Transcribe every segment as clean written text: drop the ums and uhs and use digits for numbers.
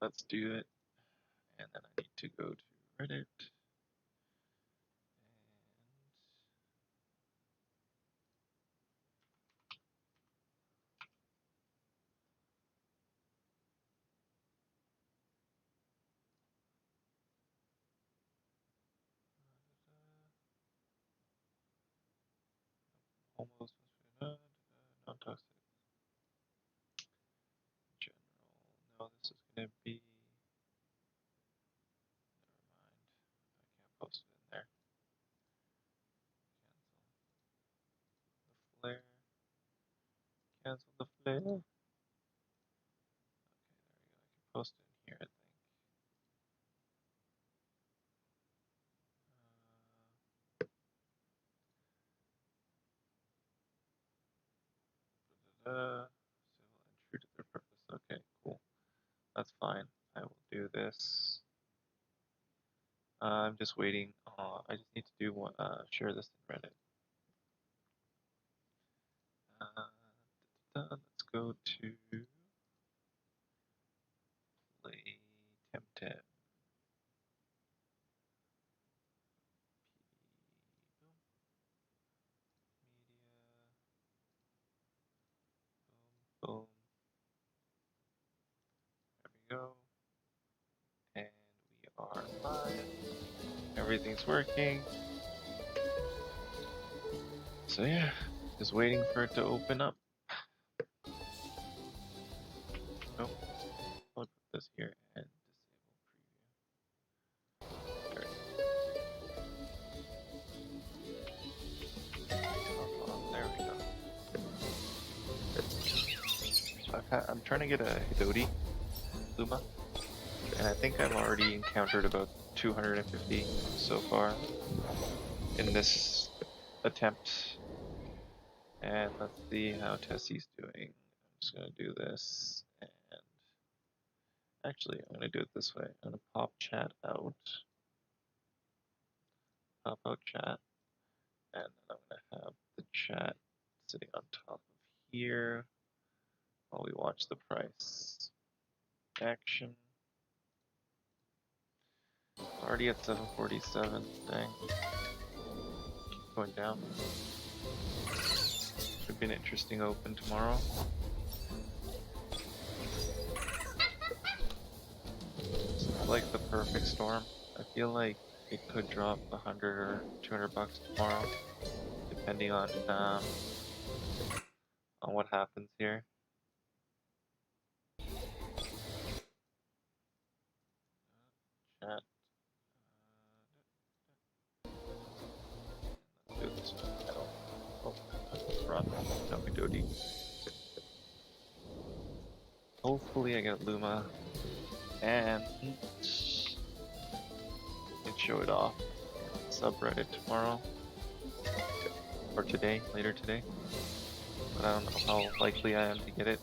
let's do it. And then I need to go to Reddit. Almost non-toxic. General. No, this is gonna be. Never mind. I can't post it in there. Cancel the flare. Cancel the flare. Okay, there we go. I can post it in here, I think. Civil and true to their purpose. Okay, cool. That's fine. I will do this. I'm just waiting. I just need to do one. Share this in Reddit. Let's go to play Temtem. Media. Boom. There we go. And we are live. Everything's working. So yeah, just waiting for it to open up. Nope. I'll put this here and disable preview. There we go. I'm trying to get a Hidoti LUMA, and I think I've already encountered about 250 so far in this attempt. And let's see how Tessie's doing. I'm just gonna do this, and actually I'm gonna do it this way. I'm gonna pop chat out. Pop out chat, and then I'm gonna have the chat sitting on top of here while we watch the price action. Already at 747. Dang. Keep going down. Should be an interesting open tomorrow. It's like the perfect storm. I feel like it could drop 100 or 200 bucks tomorrow, depending on what happens here. Chat. Let's do this one. I don't. Oh, run. No, we do it. Hopefully, I get Luma and can show it off subreddit tomorrow or today, later today. But I don't know how likely I am to get it.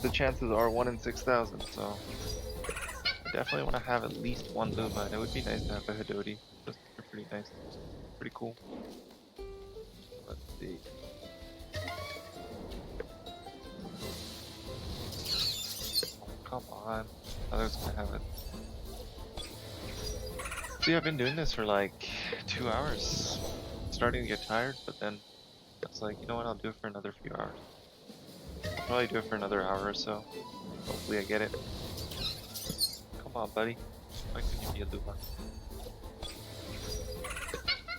The chances are 1 in 6,000, so I definitely want to have at least one Luma, and it would be nice to have a Hidoti. They're pretty nice, pretty cool. Let's see. Oh, come on, I thought I was gonna have it. See, I've been doing this for like 2 hours. Starting to get tired, but then it's like, you know what, I'll do it for another few hours. I'll probably do it for another hour or so. Hopefully I get it. Come on, buddy. Why couldn't you be a Luma?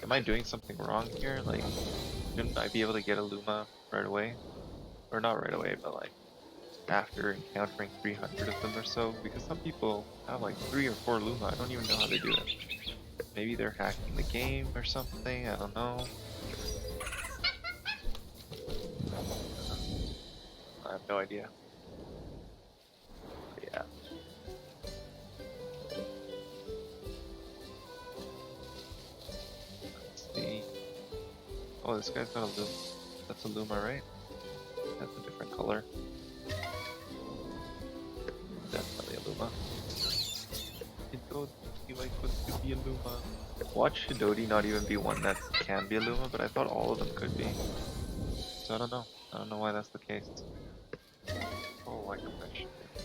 Am I doing something wrong here? Like, shouldn't I be able to get a Luma right away? Or not right away, but like after encountering 300 of them or so? Because some people have like 3 or 4 Luma. I don't even know how they do it. Maybe they're hacking the game or something. I don't know. I have no idea. But yeah. Let's see. Oh, this guy's got a Luma. That's a Luma, right? That's a different color. Definitely a Luma. Why couldn't you be a Luma? Watch Hidoti not even be one that can be a Luma, but I thought all of them could be. So I don't know. I don't know why that's the case. Oh, I can mention it.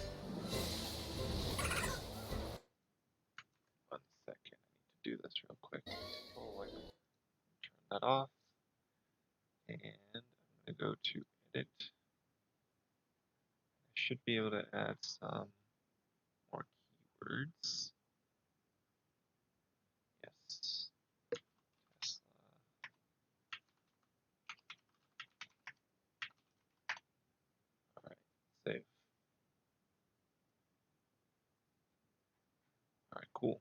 that off. And I'm going to go to edit. I should be able to add some more keywords. Yes. Tesla. Alright, save. Alright, cool.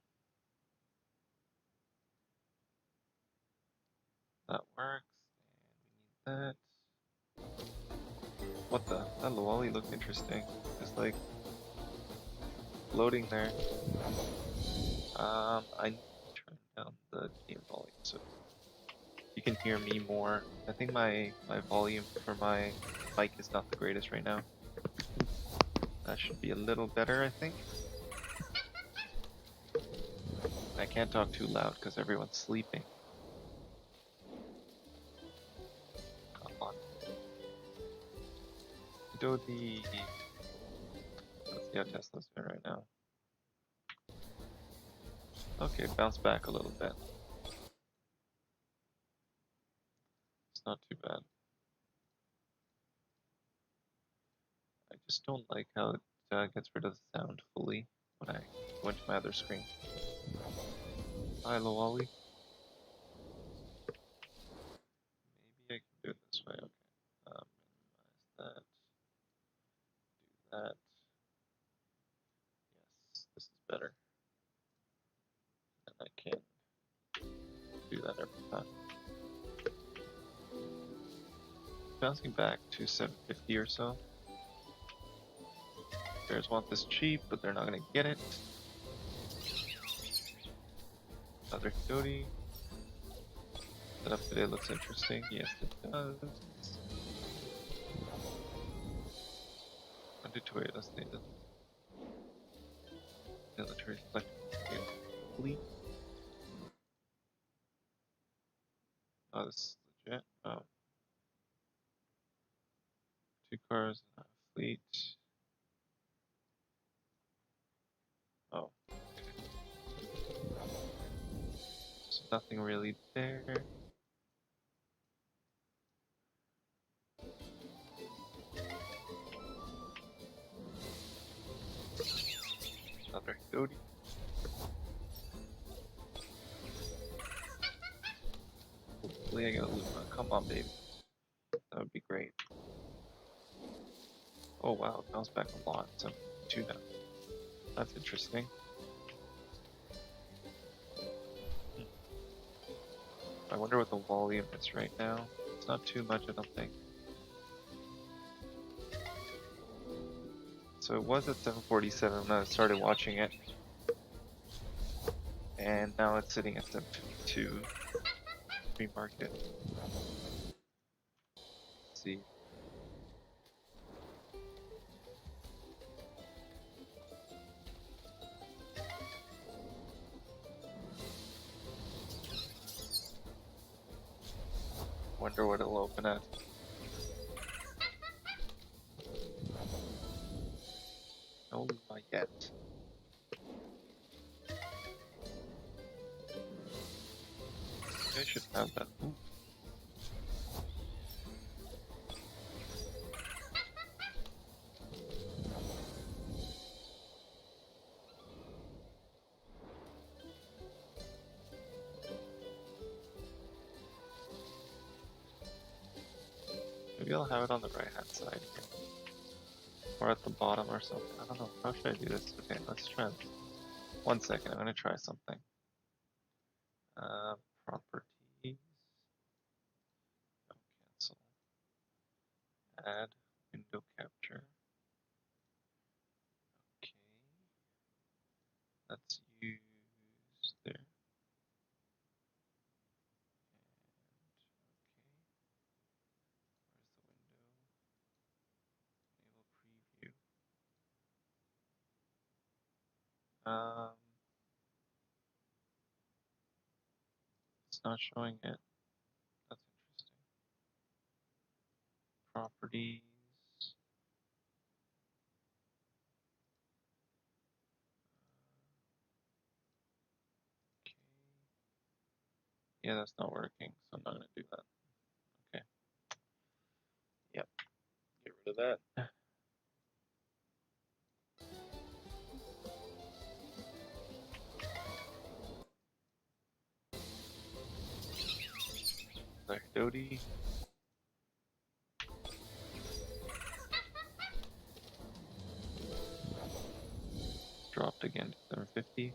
That works. And we need that. What the? That Luwali looked interesting. It's like floating there. I need to turn down the game volume so you can hear me more. I think my volume for my mic is not the greatest right now. That should be a little better, I think. I can't talk too loud because everyone's sleeping. Come on. Adobe. Let's see how Tesla's doing right now. Okay, bounce back a little bit. It's not too bad. I just don't like how it gets rid of the sound fully when I go into my other screen. Hi, Lowally. Maybe I can do it this way. Okay. Minimize that. Do that. Yes, this is better. And I can do that every time. Bouncing back to 750 or so. Players want this cheap, but they're not going to get it. Another Hidori. Setup today looks interesting. Yes, it does. Mandatory stated. Military selected fleet. Oh, this is legit. Oh. 2 cars and a fleet. Oh. So nothing really there. Another Hidori. Hopefully I get a LUMA. Come on, baby. That would be great. Oh wow, it bounced back a lot. 72 now. That's interesting. I wonder what the volume is right now. It's not too much, I don't think. So it was at 747 when I started watching it. And now it's sitting at 752. Pre-market. Let's see. Wonder what it'll open at. No LUMA yet. I should have that. Ooh. Maybe I'll have it on the right hand side here. Or at the bottom or something. I don't know. How should I do this? Okay, let's try this. 1 second, I'm gonna try something. Properties. No, cancel. Add window capture. Okay. Let's use there. And okay. Where's the window? Enable preview. It's not showing it. That's interesting. Properties. Okay. Yeah, that's not working, so I'm not gonna do that. Okay. Yep. Get rid of that. There, Dodie. Dropped again to 750.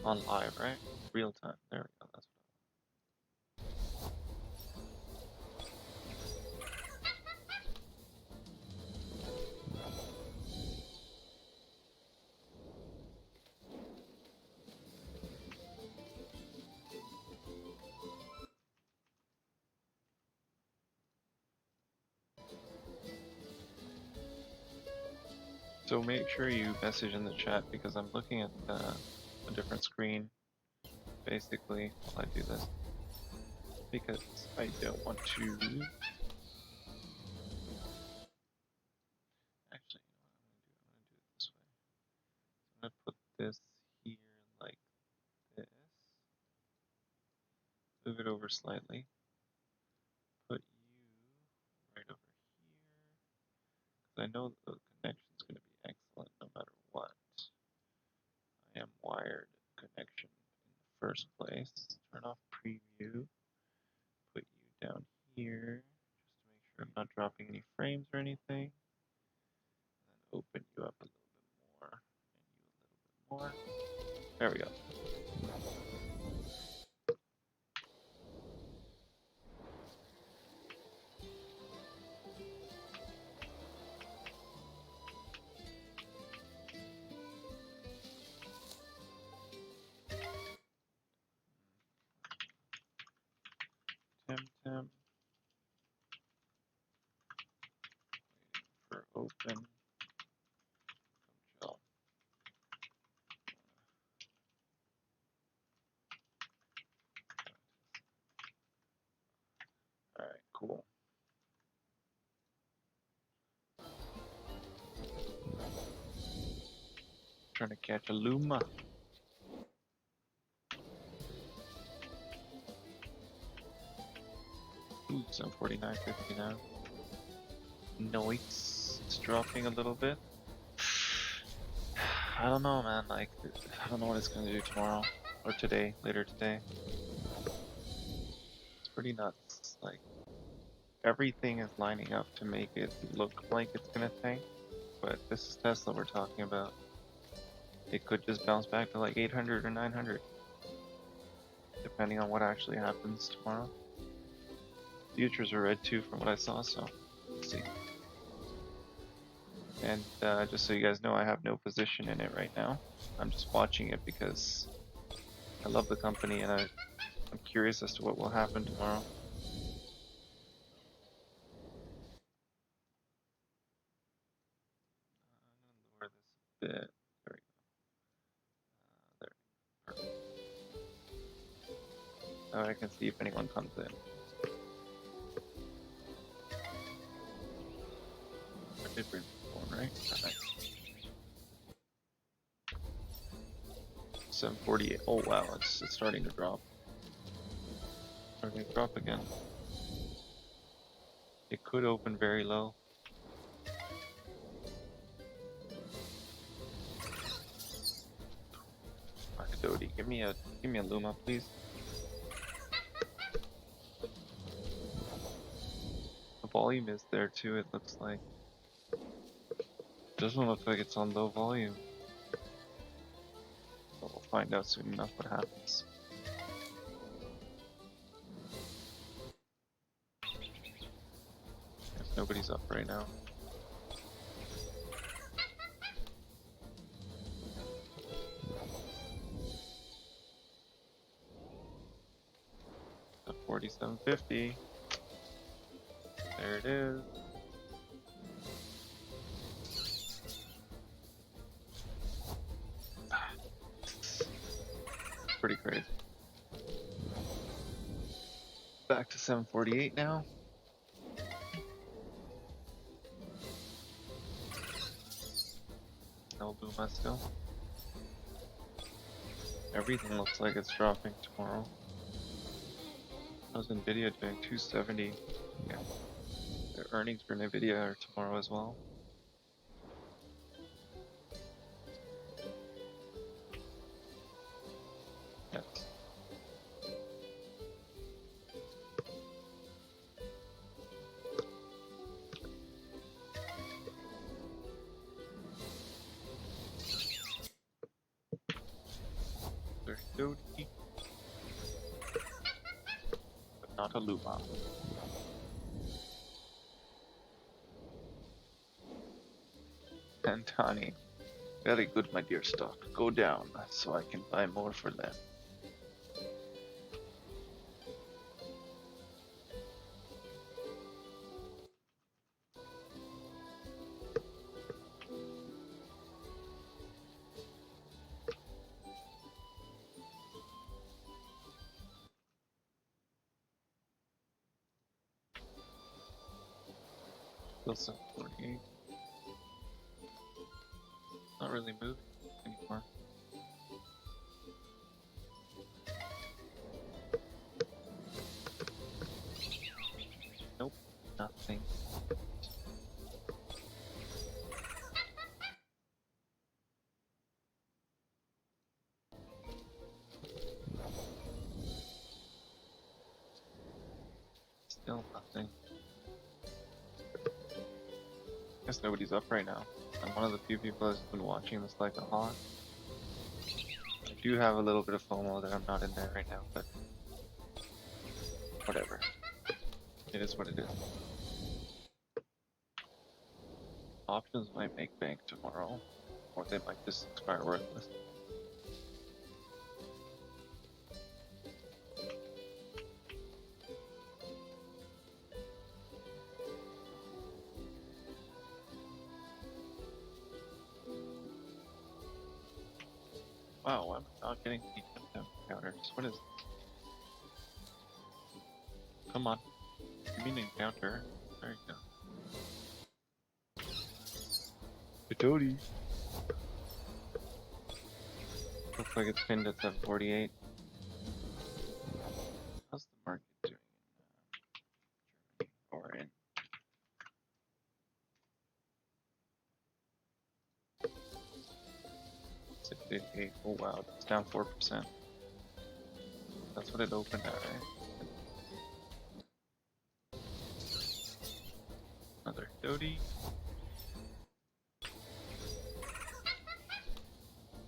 On live, right? Real time. There we go. That's So make sure you message in the chat because I'm looking at a different screen basically while I do this because I don't want to. Actually, you know what I'm gonna do? I'm gonna do it this way. So I'm gonna put this here like this. Move it over slightly. Put you right over here. Because I know the connection's gonna be excellent no matter what. I am wired connection in the first place. Turn off preview. Put you down here just to make sure I'm not dropping any frames or anything. And then open you up a little bit more and you a little bit more. There we go. Temtem. Waiting for open. Come chill. Alright, cool. Trying to catch a LUMA. Ooh, 749.50 now. Nice. It's dropping a little bit. I don't know, man. Like, I don't know what it's gonna do tomorrow or today, later today. It's pretty nuts. Like, everything is lining up to make it look like it's gonna tank, but this is Tesla we're talking about. It could just bounce back to like 800 or 900, depending on what actually happens tomorrow. Futures are red too from what I saw, so let's see. And just so you guys know, I have no position in it right now. I'm just watching it because I love the company and I'm curious as to what will happen tomorrow. I'm gonna lower this a bit. There we go. There. Perfect. Now I can see if anyone comes in. I did bring one, right? Nice. 748. Oh wow, it's starting to drop. Starting to drop again. It could open very low. Dodie, give me a LUMA, please. The volume is there too. It looks like. Doesn't look like it's on low volume. But we'll find out soon enough what happens. If nobody's up right now. 47.50. There it is. Pretty crazy. Back to 748 now. No LUMA still. Everything looks like it's dropping tomorrow. How's Nvidia doing? 270. Yeah. The earnings for Nvidia are tomorrow as well. Yes. There's Doji, but not a LUMA. And Tani, very good, my dear stock. Go down so I can buy more for them. Still 748. Not really moving anymore. Nope, nothing. Still nothing. Guess nobody's up right now. I'm one of the few people that's been watching this like a hawk. I do have a little bit of FOMO that I'm not in there right now, but whatever. It is what it is. Options might make bank tomorrow, or they might just expire worthless. Wow, I'm not getting the Temtem counters. What is this? Come on. You mean encounter? There you go. Pitodi. Looks like it's pinned at 748. How's the market doing in Germany or in 688? Oh wow, it's down 4%. That's what it opened at, right? Another Dodi.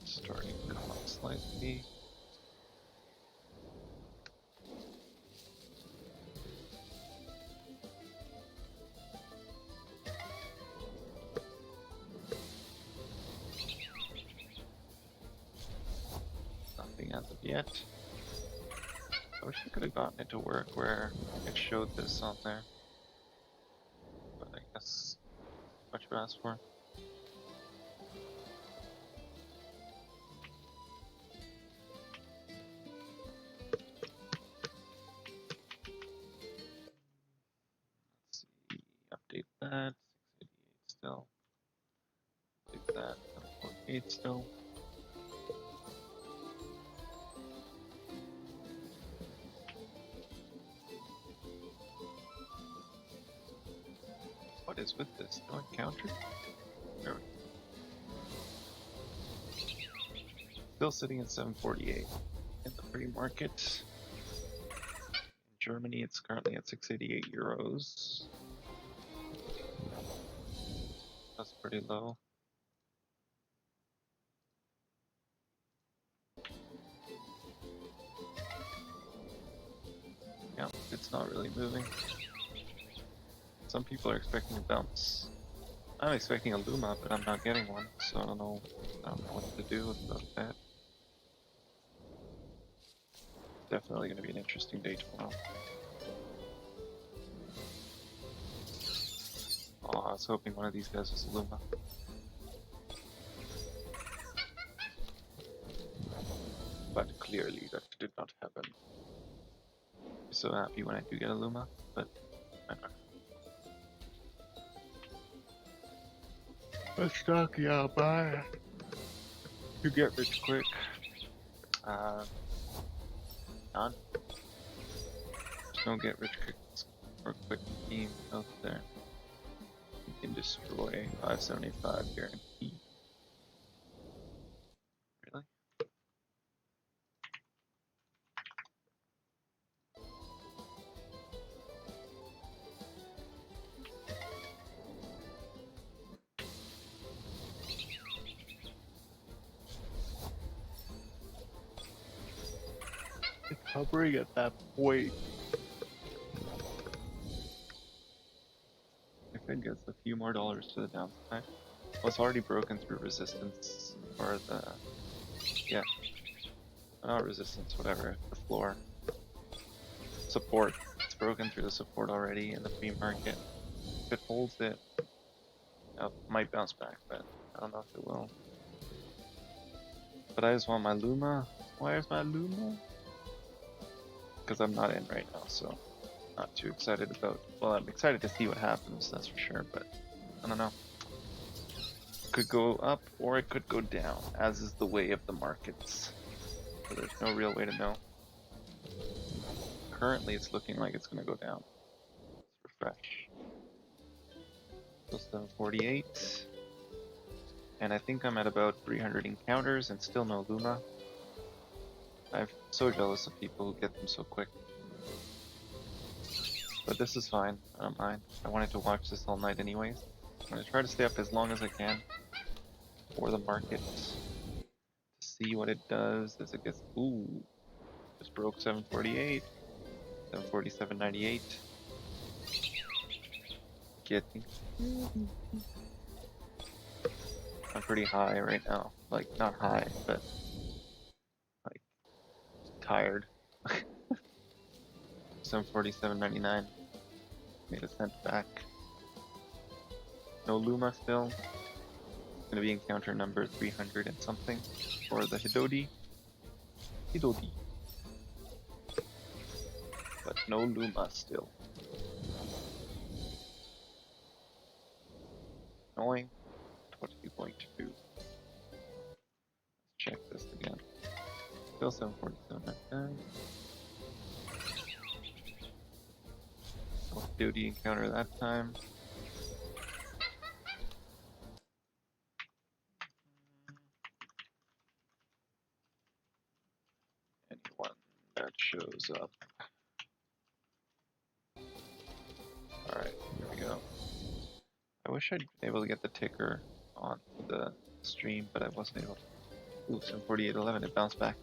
Starting to come up slightly. Nothing as of yet. I wish I could have gotten it to work where it showed this on there. But I guess what you asked for. Let's see, update that, 688 still. Update that, 748 still. What is with this? No encounter? There we go. Still sitting at 748 in the pre-market. In Germany, it's currently at 688 euros. That's pretty low. Yeah, it's not really moving. Some people are expecting a bounce. I'm expecting a LUMA, but I'm not getting one, so I don't know what to do about that. Definitely going to be an interesting day tomorrow. Oh, I was hoping one of these guys was a Luma. But clearly that did not happen. I'm so happy when I do get a Luma, but I'm not. Let's talk, yeah, bye. You get rich quick. None. There's no get rich quick or quick scheme out there. You can destroy 575 guaranteed. Really? It's hovering at that point. If it gets a few more dollars to the downside, well, it's already broken through resistance, or the, yeah, not resistance, whatever, the floor. Support. It's broken through the support already in the free market. If it holds it, it might bounce back, but I don't know if it will. But I just want my Luma. Why is my Luma? Because I'm not in right now, so not too excited about. Well, I'm excited to see what happens, that's for sure, but I don't know. Could go up or it could go down, as is the way of the markets. So there's no real way to know. Currently, it's looking like it's going to go down. Let's refresh. So 748. And I think I'm at about 300 encounters and still no Luma. I'm so jealous of people who get them so quick. But this is fine, I don't mind. I wanted to watch this all night anyways. I'm going to try to stay up as long as I can for the market to see what it does as it gets. Ooh, just broke 748, 747.98. Getting. I'm pretty high right now. Like, not high, but like tired. 747.99. Made a cent back. No Luma still. Gonna be encounter number 300 and something for the Hidodi. Hidodi. But no Luma still. Annoying. What are you going to do? Let's check this again. Still 747.99. No Hidodi encounter that time. Anyone that shows up. Alright, here we go. I wish I'd been able to get the ticker on the stream, but I wasn't able to. Ooh, 748.11, it bounced back.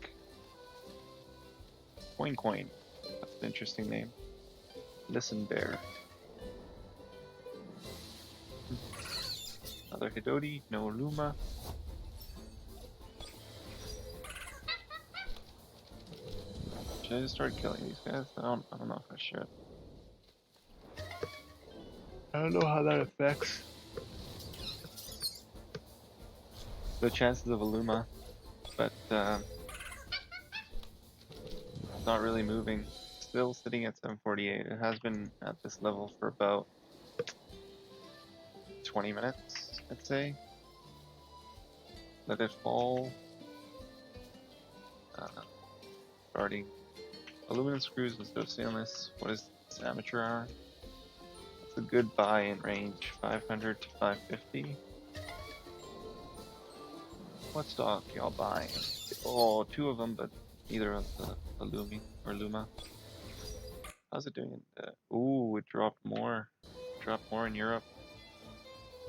Coin. That's an interesting name. Listen Bear. Another Hidodi, no Luma. Should I just start killing these guys? I don't know if I should. I don't know how that affects the chances of a Luma, but not really moving. Still sitting at 748. It has been at this level for about 20 minutes, I'd say. Let it fall. Starting aluminum screws instead of stainless. What is this, amateur hour? That's a good buy in range, 500 to 550. What stock y'all buying? Oh, two of them, but neither of the Lumi or Luma. How's it doing? Ooh, it dropped more. Dropped more in Europe.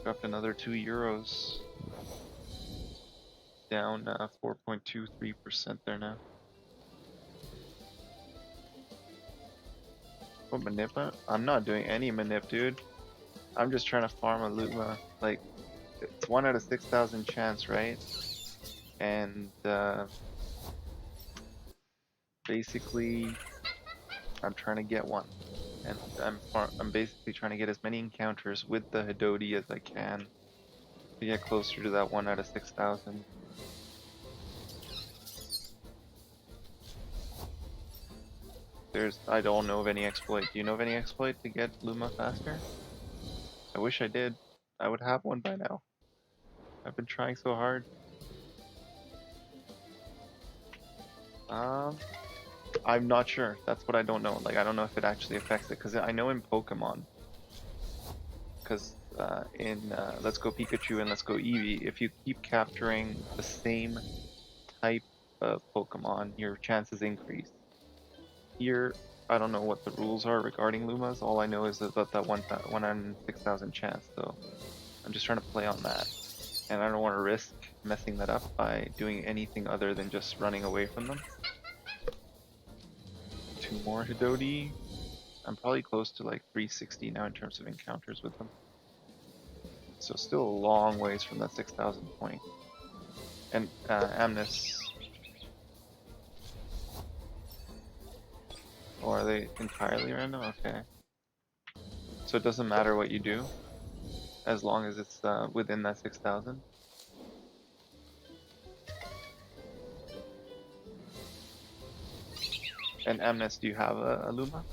Dropped another €2. Down 4.23% there now. What manip? I'm not doing any manip, dude. I'm just trying to farm a Luma. Like, it's 1 out of 6,000 chance, right? And basically I'm trying to get one, and I'm basically trying to get as many encounters with the Hidoti as I can to get closer to that 1 out of 6,000. I don't know of any exploit. Do you know of any exploit to get Luma faster? I wish I did. I would have one by now. I've been trying so hard. I'm not sure. That's what I don't know. Like, I don't know if it actually affects it, because I know in Pokemon, because in Let's Go Pikachu and Let's Go Eevee, if you keep capturing the same type of Pokemon, your chances increase. Here, I don't know what the rules are regarding Lumas. All I know is about that 1 in 6,000 chance, so I'm just trying to play on that. And I don't want to risk messing that up by doing anything other than just running away from them. 2 more Hidoti. I'm probably close to like 360 now in terms of encounters with them. So still a long ways from that 6,000 point. And Amnes. Or are they entirely random? Okay. So it doesn't matter what you do, as long as it's within that 6,000. And Amnes, do you have a Luma?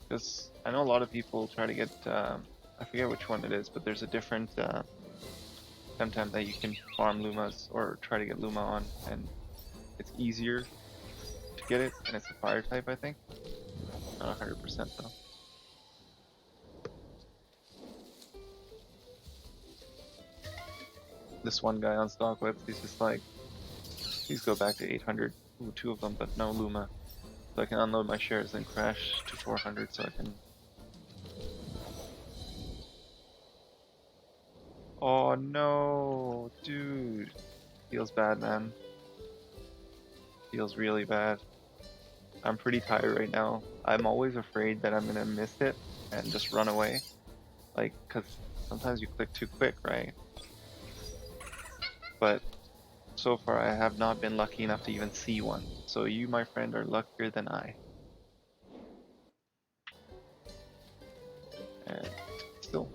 Because I know a lot of people try to get, I forget which one it is, but there's a different Temtem that you can farm Lumas or try to get Luma on, and it's easier to get it, and it's a fire type, I think. Not 100% though. This one guy on stock whips, he's just like, please go back to 800. Ooh, 2 of them, but no Luma. So I can unload my shares and crash to 400 so I can... Oh no, dude. Feels bad, man. Feels really bad. I'm pretty tired right now. I'm always afraid that I'm gonna miss it and just run away. Like, cause sometimes you click too quick, right? But so far I have not been lucky enough to even see one. So you, my friend, are luckier than I. And still,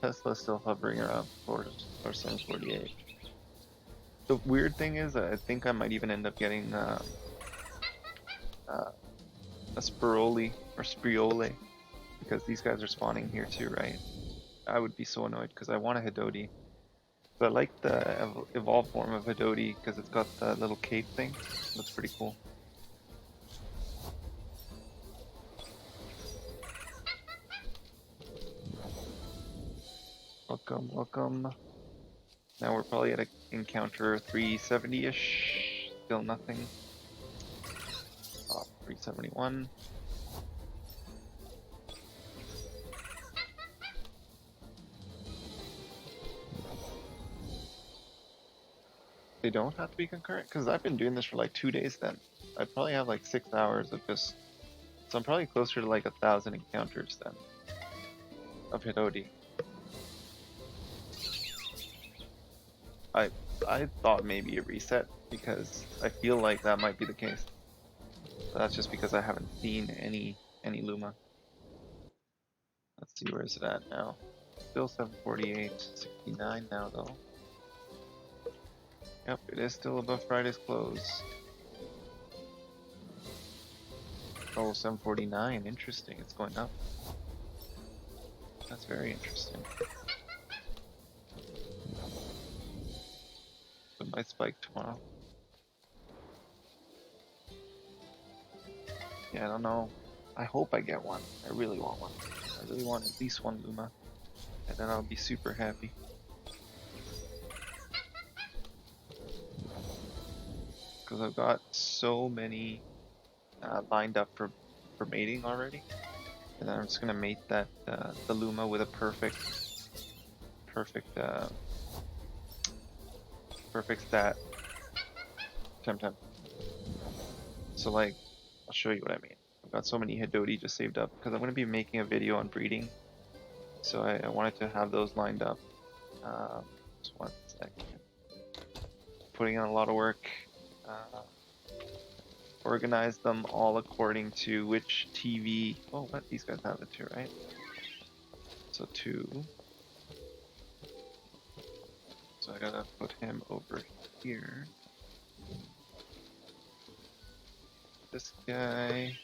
Tesla's still hovering around 748. The weird thing is, I think I might even end up getting a Spiroli or Spriole, because these guys are spawning here too, right? I would be so annoyed because I want a Hidoti. But I like the evolved form of Hidoti because it's got the little cape thing. Looks pretty cool. Welcome, welcome. Now we're probably at an encounter 370-ish. Still nothing. Oh, 371. They don't have to be concurrent? Because I've been doing this for like 2 days then. I probably have like 6 hours of just... So I'm probably closer to like 1,000 encounters then. Of Hidoti. I thought maybe a reset, because I feel like that might be the case. But that's just because I haven't seen any Luma. Let's see, where is it at now? Still 748, 69 now though. Yep, it is still above Friday's close. Oh, 749, interesting, it's going up. That's very interesting. It might spike tomorrow. Yeah, I don't know. I hope I get one. I really want one. I really want at least one Luma. And then I'll be super happy. Because I've got so many lined up for mating already. And then I'm just gonna mate that the Luma with a perfect stat Temtem. So like, I'll show you what I mean. I've got so many Hidoti just saved up because I'm gonna be making a video on breeding So I wanted to have those lined up. Just one second. Putting in a lot of work. Organize them all according to which TV. Oh, what? These guys have it too, right? So 2. So I gotta put him over here. This guy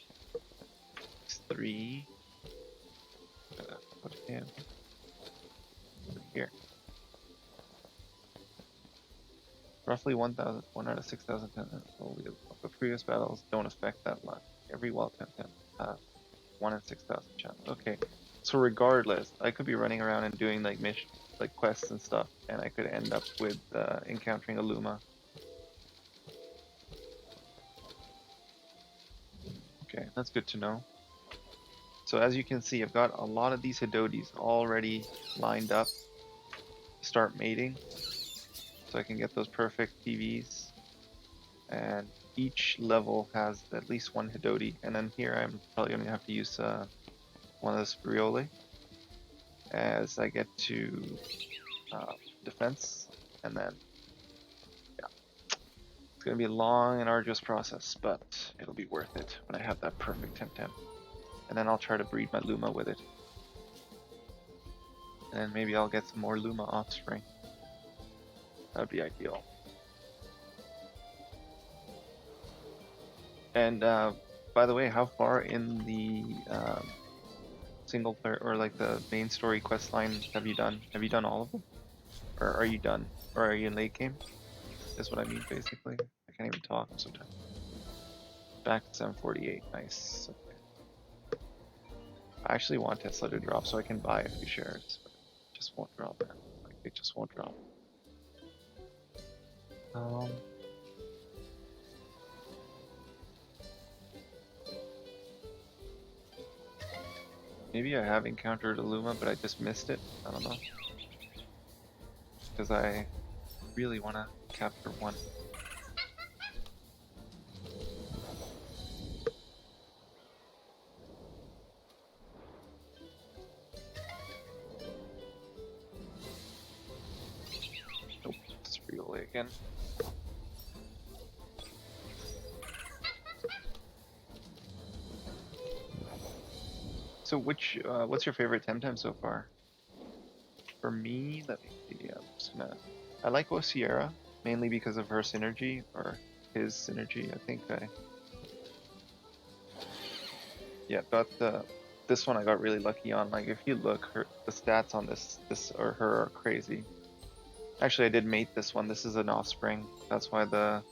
is 3. Gotta put him over here. Roughly 1,000 out of 6,000 Temtem. The previous battles don't affect that much. Every wild Temtem has 1 in 6,000 chance. Okay, so regardless, I could be running around and doing like mission, like quests and stuff, and I could end up with encountering a LUMA. Okay, that's good to know. So as you can see, I've got a lot of these Hidotis already lined up to start mating. So I can get those perfect PVs, and each level has at least 1 Hidoti, and then here I'm probably going to have to use one of the Sprioli as I get to defense, and then yeah, it's going to be a long and arduous process, but it'll be worth it when I have that perfect Temtem, and then I'll try to breed my LUMA with it, and then maybe I'll get some more LUMA offspring. That'd be ideal. And by the way, how far in the single player or like the main story quest line have you done? Have you done all of them? Or are you done? Or are you in late game? Is what I mean basically. I can't even talk sometimes. Back to 748, nice. Okay. I actually want Tesla to drop so I can buy a few shares, but it just won't drop, man. Like it just won't drop. Maybe I have encountered a LUMA, but I just missed it. I don't know. Because I really want to capture one. Nope, it's really again. So what's your favorite Temtem so far? For me, let me see. I'm just gonna. I like Sierra mainly because of her synergy or his synergy. I think yeah, got this one I got really lucky on. Like if you look, the stats on this or her are crazy. Actually, I did mate this one. This is an offspring. That's why the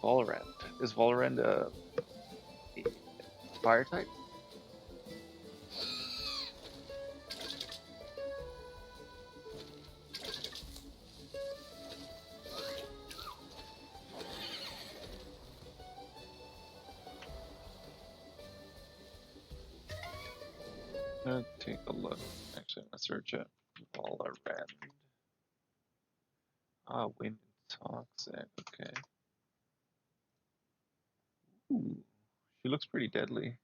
Valorant. Is Valorant a fire type? Let's take a look. Actually, I'm gonna search it. Valorant. Ah, wind toxic. Okay. Ooh, she looks pretty deadly.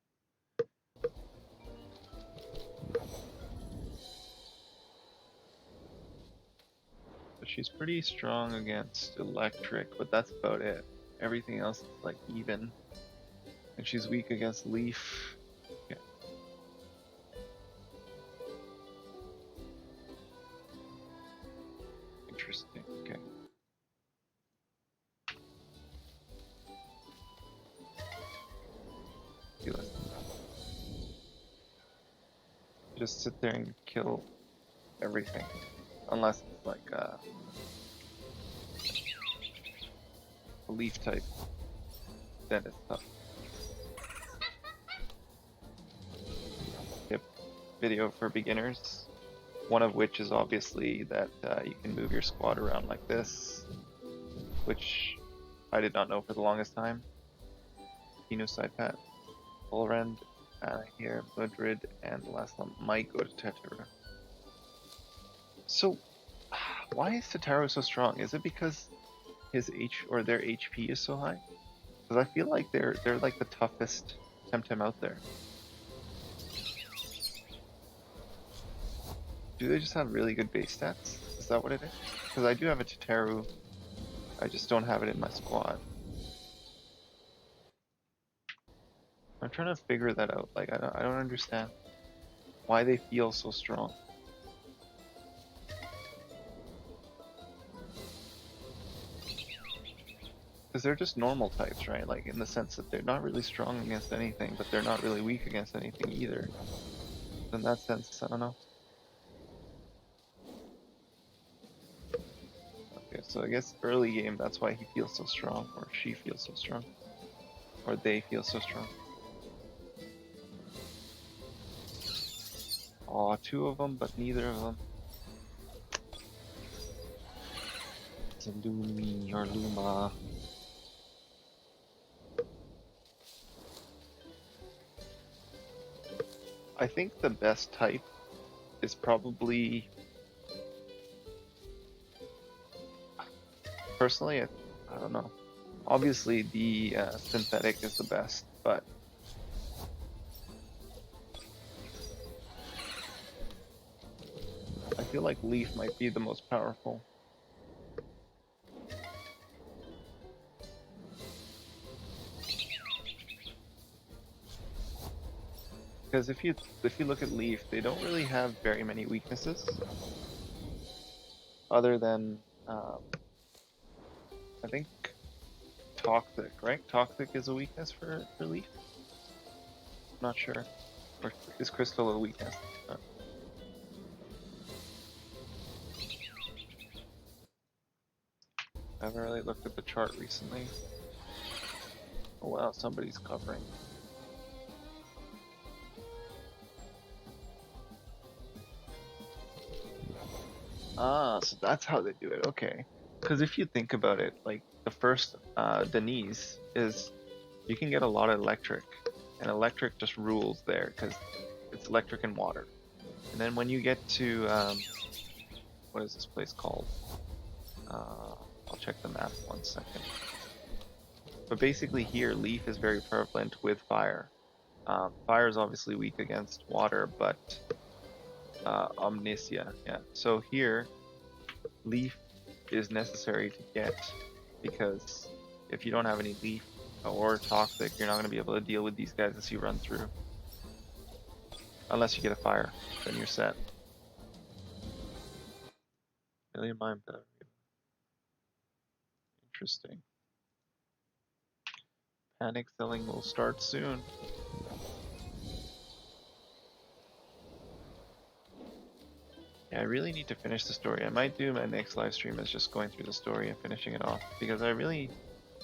But she's pretty strong against electric, but that's about it. Everything else is like even. And she's weak against leaf. Okay. Interesting. Okay. Just sit there and kill everything. Unless it's like a leaf type. Then it's tough. Yep. Video for beginners. One of which is obviously that you can move your squad around like this. Which I did not know for the longest time. Kino side pat. Volrend, here, Madrid, and the last one might go to Tetara. So, why is Tetaro so strong? Is it because his their HP is so high? Because I feel like they're like the toughest Temtem out there? Do they just have really good base stats? Is that what it is? Because I do have a Tataru. I just don't have it in my squad. I'm trying to figure that out. Like, I don't understand why they feel so strong. Because they're just normal types, right? Like, in the sense that they're not really strong against anything, but they're not really weak against anything either. In that sense, I don't know. Okay, so I guess early game, that's why he feels so strong, or she feels so strong, or they feel so strong. Aw, two of them, but neither of them. It's a Lumi or Luma. I think the best type is probably, personally, I don't know. Obviously, the synthetic is the best, but I feel like Leaf might be the most powerful. Because if you look at Leaf, they don't really have very many weaknesses, other than I think Toxic, right? Toxic is a weakness for Leaf. Not sure, or is Crystal a weakness? I haven't really looked at the chart recently. Oh wow, somebody's covering. Ah, so that's how they do it. Okay. Because if you think about it, like the first Deniz is, you can get a lot of electric, and electric just rules there because it's electric and water. And then when you get to what is this place called? I'll check the map 1 second. But basically here, Leaf is very prevalent with fire. Fire is obviously weak against water, but Omninesia, yeah. So here, Leaf is necessary to get, because if you don't have any Leaf or Toxic, you're not going to be able to deal with these guys as you run through. Unless you get a fire, then you're set. Million Mind Battery. Interesting. Panic selling will start soon. Yeah, I really need to finish the story. I might do my next live stream as just going through the story and finishing it off, because I really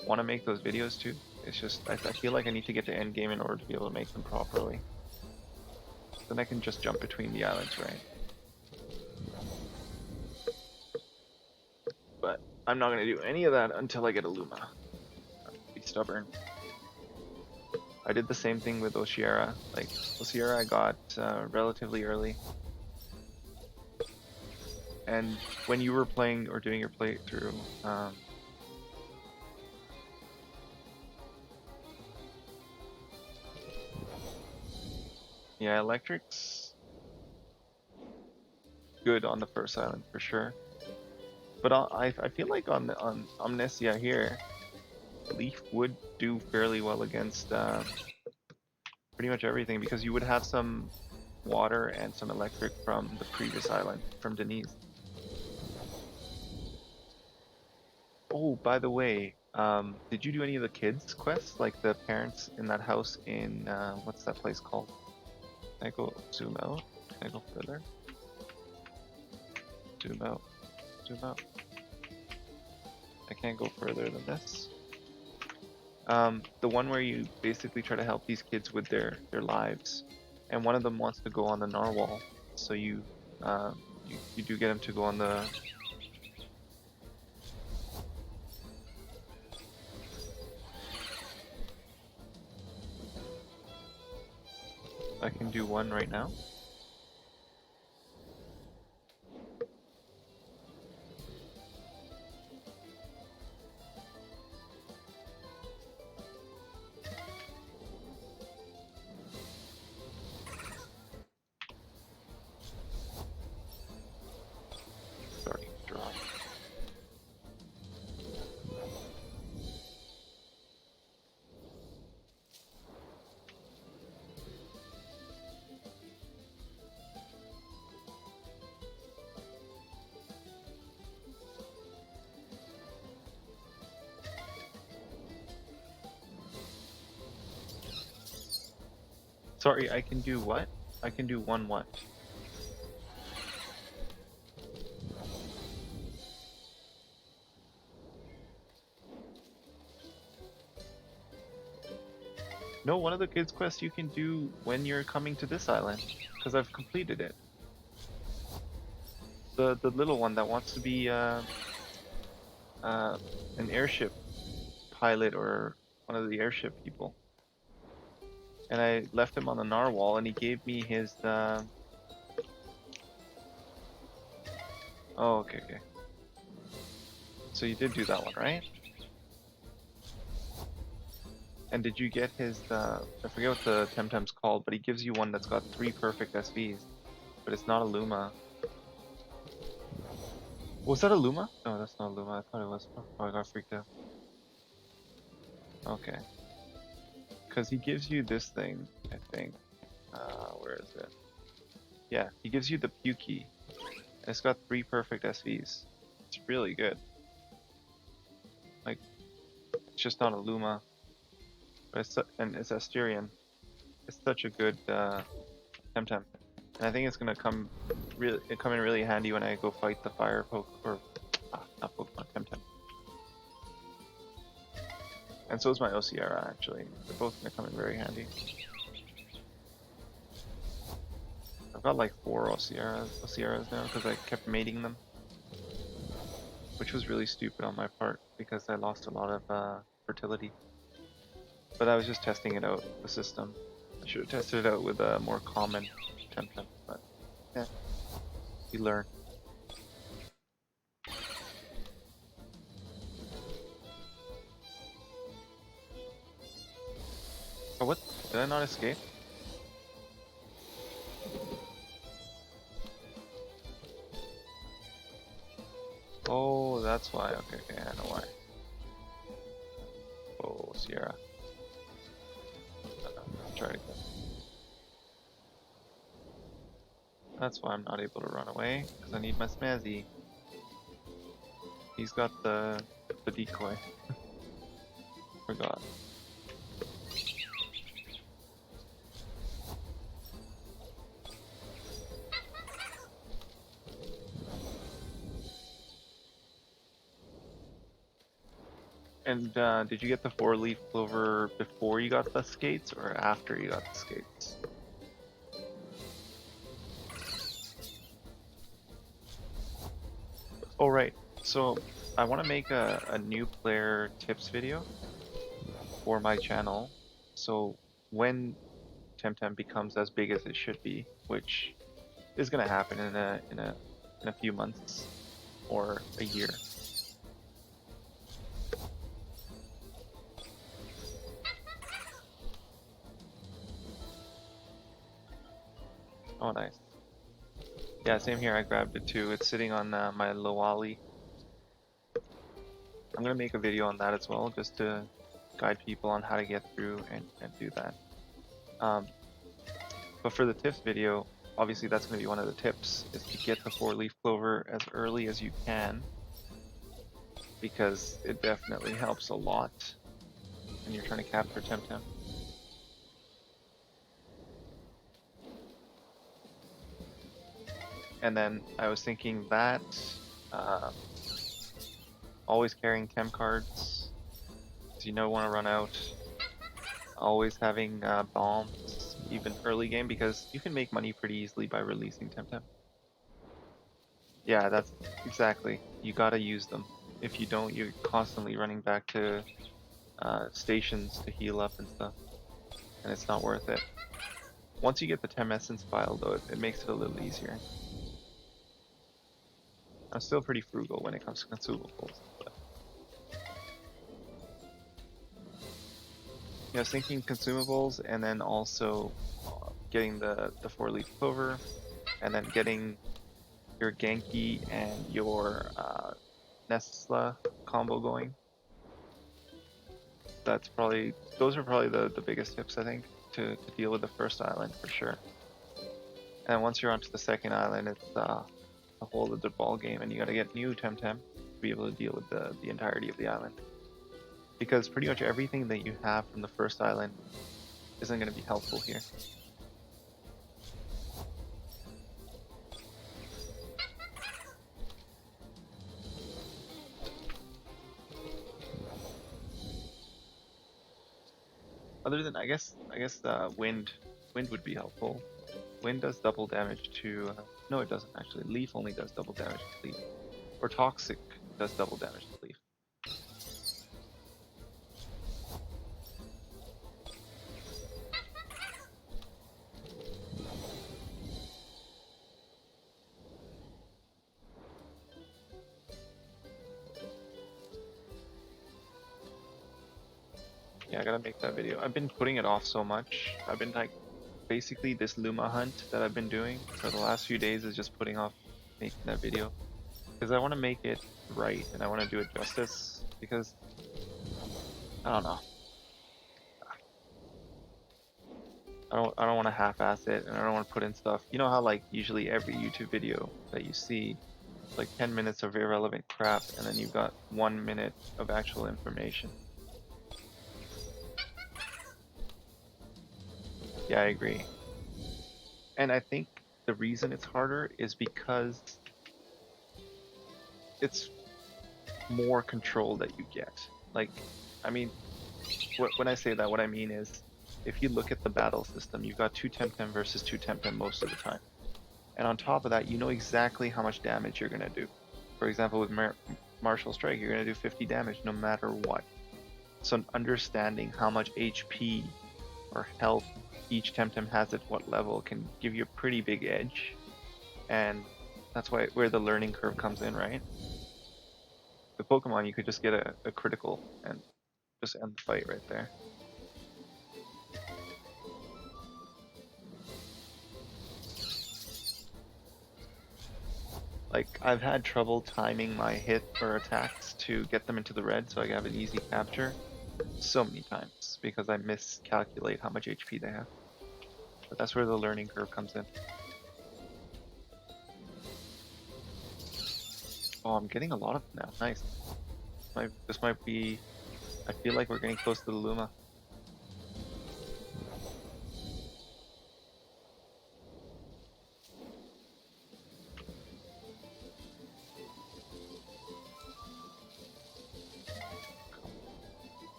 want to make those videos too. It's just, I feel like I need to get to endgame in order to be able to make them properly. Then I can just jump between the islands, right? But I'm not going to do any of that until I get a Luma. Be stubborn. I did the same thing with Oshiera. Like, Oshiera I got relatively early. And when you were playing or doing your playthrough, yeah, electric's good on the first island for sure. But I feel like on Omninesia here, Leaf would do fairly well against pretty much everything, because you would have some water and some electric from the previous island, from Deniz. Oh, by the way, did you do any of the kids' quests, like the parents in that house in what's that place called? Can I go zoom out? Can I go further? Zoom out. Zoom out. I can't go further than this. The one where you basically try to help these kids with their lives, and one of them wants to go on the narwhal, so you do get him to go on the. I can do one right now. Sorry, I can do what? I can do one what? No, one of the kids' quests you can do when you're coming to this island, because I've completed it. The little one that wants to be an airship pilot or one of the airship people. And I left him on the narwhal, and he gave me his. Oh, okay, okay. So you did do that one, right? And did you get his? I forget what the Temtem's called, but he gives you one that's got 3 perfect SVs, but it's not a Luma. Was that a Luma? No, that's not a Luma. I thought it was. Oh, I got freaked out. Okay. Because he gives you this thing, I think. Where is it? Yeah, he gives you the Pukey. And it's got 3 perfect SVs. It's really good. Like, it's just not a Luma. But and it's Asterian. It's such a good Temtem. And I think it's gonna come in really handy when I go fight the fire not Pokemon, Temtem. And so is my Osiera actually. They're both gonna come in very handy. I've got like 4 Osieras now because I kept mating them. Which was really stupid on my part because I lost a lot of fertility. But I was just testing it out, the system. I should have tested it out with a more common Temtem, but yeah, you learn. Oh, what? Did I not escape? Oh, that's why. Okay, okay, I know why. Oh, Sierra. Try again. That's why I'm not able to run away, because I need my Smazzy. He's got the decoy. Forgot. And did you get the 4-leaf clover before you got the skates or after you got the skates? Oh, right. So I want to make a new player tips video for my channel. So when Temtem becomes as big as it should be, which is going to happen in a few months or a year. Oh, nice. Yeah, same here. I grabbed it too. It's sitting on my Lowali. I'm gonna make a video on that as well, just to guide people on how to get through and do that. But for the tips video, obviously that's gonna be one of the tips, is to get the 4-leaf clover as early as you can, because it definitely helps a lot when you're trying to capture Temtem. And then I was thinking that always carrying Tem cards, because you don't want to run out. Always having bombs, even early game, because you can make money pretty easily by releasing Temtem. Yeah, that's exactly. You gotta use them. If you don't, you're constantly running back to stations to heal up and stuff, and it's not worth it. Once you get the Tem Essence file, though, it makes it a little easier. I'm still pretty frugal when it comes to consumables. But... yeah, I was thinking consumables, and then also getting the 4-leaf clover, and then getting your Genki and your Nesla combo going. Those are probably the biggest tips, I think, to deal with the first island for sure. And once you're onto the second island, it's a whole other ball game, and you gotta get new Temtem to be able to deal with the entirety of the island. Because pretty much everything that you have from the first island isn't gonna be helpful here. Other than I guess wind would be helpful. Wind does double damage to no, it doesn't actually. Leaf only does double damage to leaf. Or toxic does double damage to leaf. Yeah, I gotta make that video. I've been putting it off so much. I've been like basically this Luma hunt that I've been doing for the last few days is just putting off making that video because I want to make it right and I want to do it justice because I don't know. I don't want to half-ass it and I don't want to put in stuff. You know how like usually every YouTube video that you see like 10 minutes of irrelevant crap and then you've got 1 minute of actual information. Yeah, I agree. And I think the reason it's harder is because it's more control that you get. Like, I mean, when I say that, what I mean is, if you look at the battle system, you've got two Temtem versus two Temtem most of the time. And on top of that, you know exactly how much damage you're going to do. For example, with Martial Strike, you're going to do 50 damage no matter what. So understanding how much HP or health each Temtem has at what level can give you a pretty big edge. And that's where the learning curve comes in, right? With Pokemon, you could just get a critical and just end the fight right there. Like, I've had trouble timing my hit or attacks to get them into the red so I have an easy capture so many times because I miscalculate how much HP they have. But that's where the learning curve comes in. Oh, I'm getting a lot of them now. Nice. This might be... I feel like we're getting close to the Luma.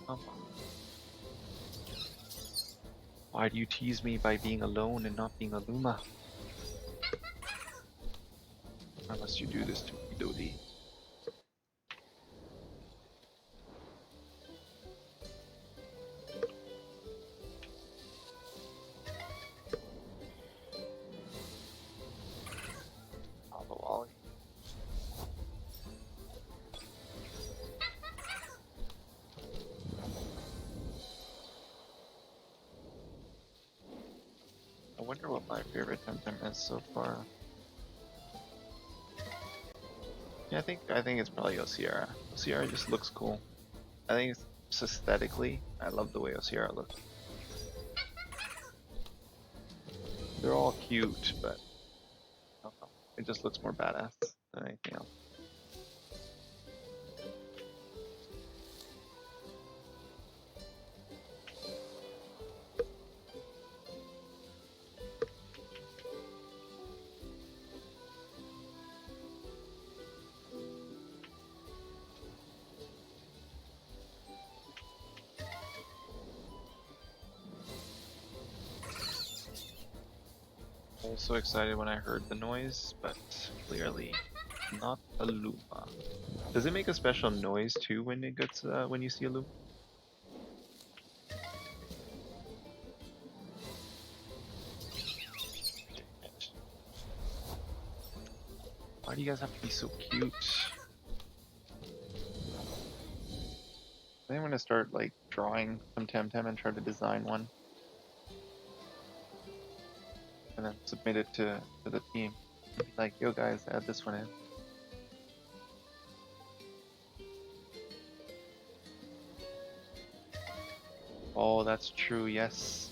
Come on. Why do you tease me by being alone and not being a Luma? Why must you do this to me, Dodie? Ollie. I wonder what my favorite Temtem is so far. Yeah, I think it's probably Osiera. Osiera just looks cool. I think it's just aesthetically, I love the way Osiera looks. They're all cute, but I don't know. It just looks more badass than anything else. I was so excited when I heard the noise, but clearly not a Luma. Does it make a special noise too when it gets when you see a Luma? Why do you guys have to be so cute? I think I'm gonna start like drawing some Temtem and try to design one. And then submit it to the team. Like, yo guys, add this one in. Oh, that's true, yes.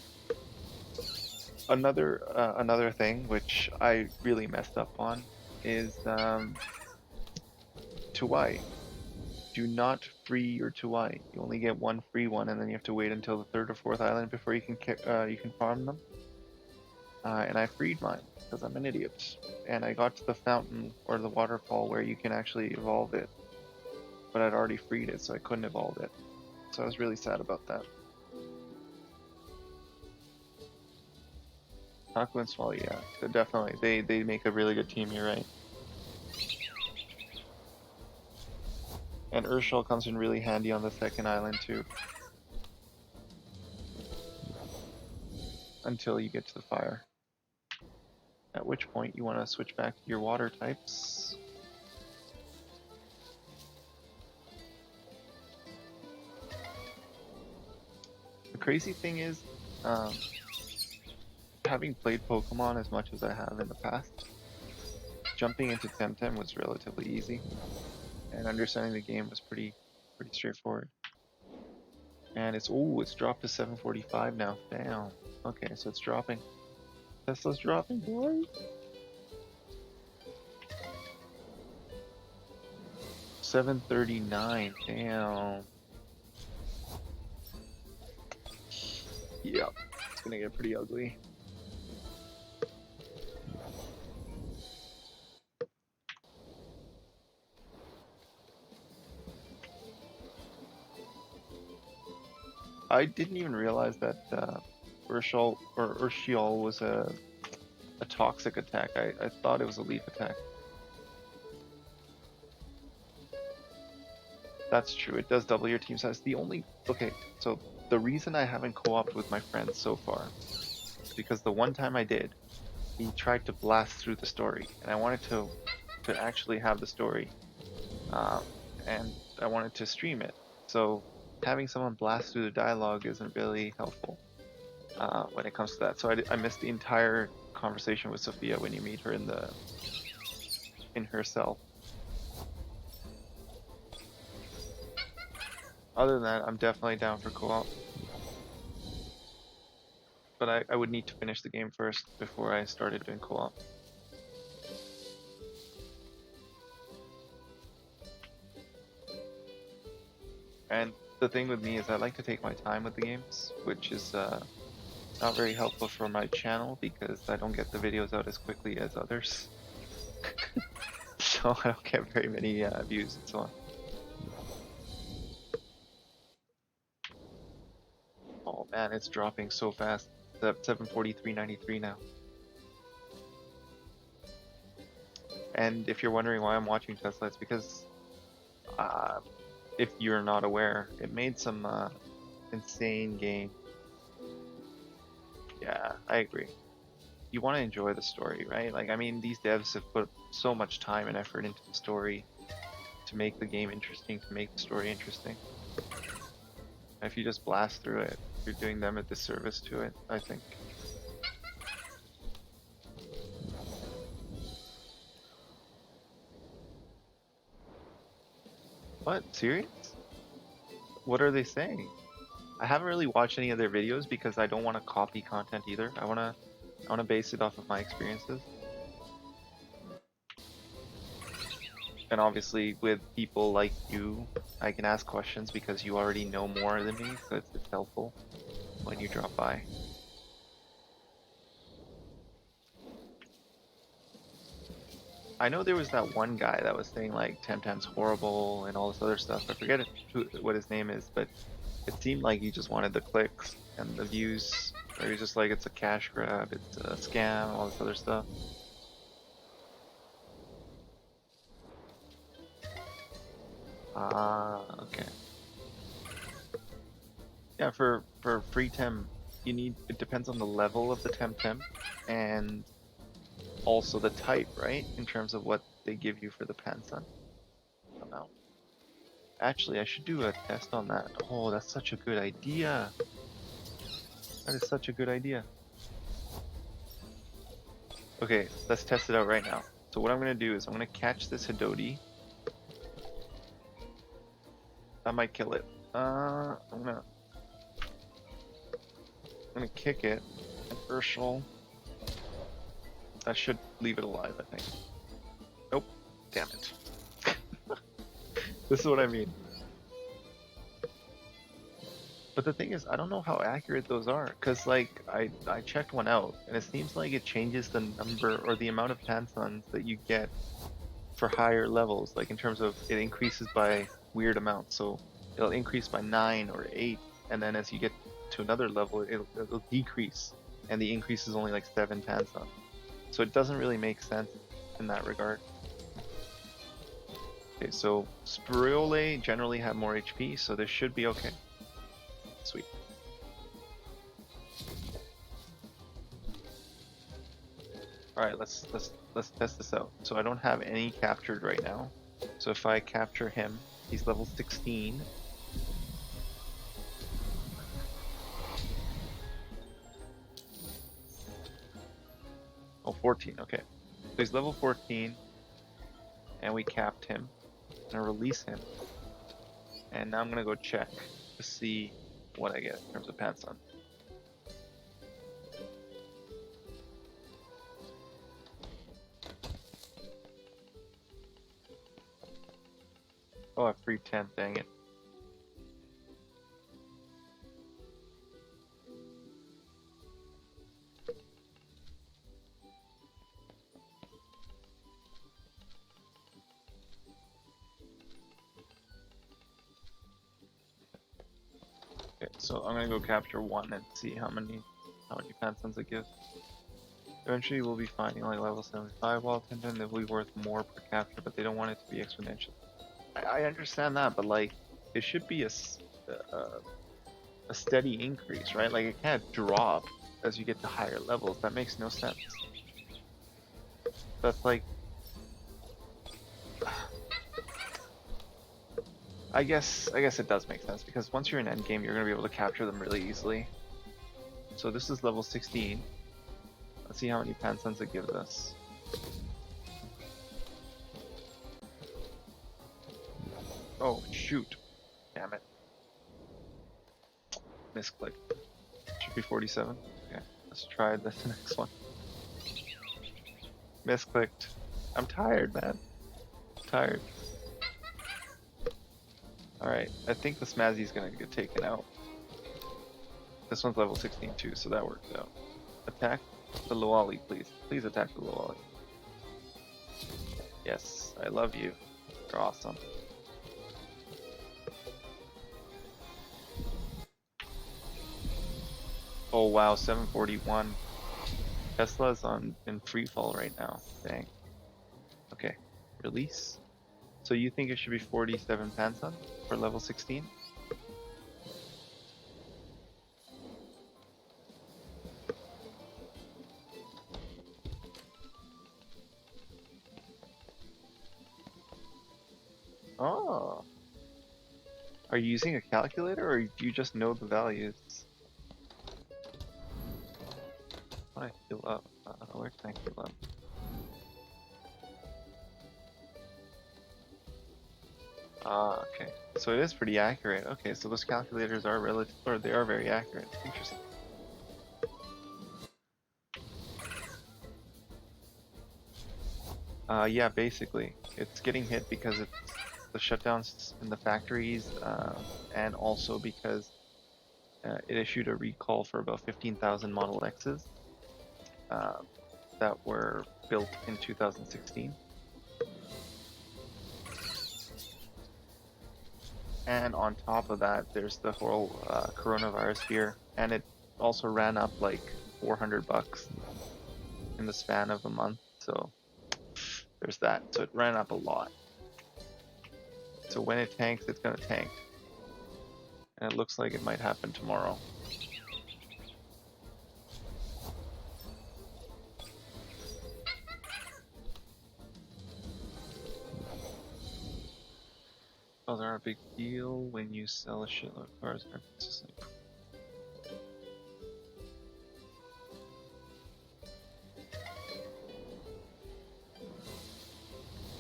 Another thing which I really messed up on is Tuwai. Do not free your Tuwai. You only get one free one, and then you have to wait until the third or fourth island before you can farm them. And I freed mine because I'm an idiot. And I got to the fountain or the waterfall where you can actually evolve it, but I'd already freed it, so I couldn't evolve it. So I was really sad about that. Tucma and Swally, yeah, they're definitely. They make a really good team. You're right. And Urshel comes in really handy on the second island too. Until you get to the fire. At which point you want to switch back to your water types. The crazy thing is, having played Pokemon as much as I have in the past, jumping into Temtem was relatively easy, and understanding the game was pretty straightforward. And it's dropped to 745 now. Damn. Okay, so it's dropping. Tesla's dropping, boy. 739. Damn. Yep. It's gonna get pretty ugly. I didn't even realize that Urshiol was a toxic attack. I thought it was a leaf attack. That's true. It does double your team size. Okay, so the reason I haven't co-opted with my friends so far is because the one time I did, he tried to blast through the story, and I wanted to actually have the story, and I wanted to stream it. So having someone blast through the dialogue isn't really helpful when it comes to that. So I missed the entire conversation with Sophia when you meet her in her cell. Other than that, I'm definitely down for co-op. But I would need to finish the game first before I started doing co-op. And the thing with me is I like to take my time with the games, which is not very helpful for my channel because I don't get the videos out as quickly as others. So I don't get very many views and so on. Oh man, it's dropping so fast. It's at 743.93 now. And if you're wondering why I'm watching Tesla, it's because if you're not aware, it made some insane game. Yeah, I agree. You want to enjoy the story, right? Like, I mean, these devs have put so much time and effort into the story to make the game interesting, to make the story interesting. If you just blast through it, you're doing them a disservice to it, I think. What? Serious? What are they saying? I haven't really watched any of their videos because I don't want to copy content either. I wanna base it off of my experiences. And obviously with people like you, I can ask questions because you already know more than me, so it's helpful when you drop by. I know there was that one guy that was saying like Temtem's horrible and all this other stuff. I forget what his name is, but it seemed like he just wanted the clicks and the views. Or he's just like, it's a cash grab, it's a scam, all this other stuff. Ah, okay. Yeah, for free Tem, it depends on the level of the Temtem and also the type, right? In terms of what they give you for the Pansun amount. Actually, I should do a test on that. Oh, that's such a good idea. That is such a good idea. Okay, let's test it out right now. So what I'm gonna do is I'm gonna catch this Hidoti. I might kill it. I'm gonna kick it. And Urshel. That should leave it alive, I think. Nope. Damn it. This is what I mean. But the thing is, I don't know how accurate those are, because like I checked one out, and it seems like it changes the number or the amount of Pansuns that you get for higher levels, like in terms of it increases by weird amounts. So it'll increase by 9 or 8, and then as you get to another level, it'll decrease and the increase is only like 7 Panson. So it doesn't really make sense in that regard. Okay, so Spirole generally have more HP, so this should be okay. Sweet. Alright, let's test this out. So I don't have any captured right now. So if I capture him, he's level 16. Oh, 14, okay. So he's level 14, and we capped him. I'm gonna release him. And now I'm gonna go check to see what I get in terms of Panson. Oh, I free 10, dang it. Okay, so I'm gonna go capture one and see how many Pansons it gives. Eventually we'll be finding like level 75 wild Temtem that will be worth more per capture, but they don't want it to be exponential. I understand that, but like, it should be a steady increase, right? Like, it can't drop as you get to higher levels. That makes no sense. That's like, I guess it does make sense, because once you're in endgame, you're gonna be able to capture them really easily. So this is level 16. Let's see how many Pansons it gives us. Oh shoot! Damn it! Misclick. Should be 47. Okay, let's try this next one. Misclicked. I'm tired, man. I'm tired. Alright, I think the Smazzy's gonna get taken out. This one's level 16 too, so that worked out. Attack the Luali, please. Please attack the Luali. Yes, I love you. You're awesome. Oh wow, 741. Tesla's in free fall right now. Dang. Okay, release. So you think it should be 47 Panson for level 16? Oh. Are you using a calculator, or do you just know the values? I heal up. Where can I heal up? Ah, okay. So it is pretty accurate. Okay, so those calculators are relative, or they are very accurate. Interesting. Yeah, basically, it's getting hit because it's the shutdowns in the factories, and also because it issued a recall for about 15,000 Model X's that were built in 2016. And on top of that, there's the whole coronavirus fear, and it also ran up like $400 in the span of a month. So there's that. So it ran up a lot. So when it tanks, it's gonna tank, and it looks like it might happen tomorrow. Those are a big deal when you sell a shitload of cars.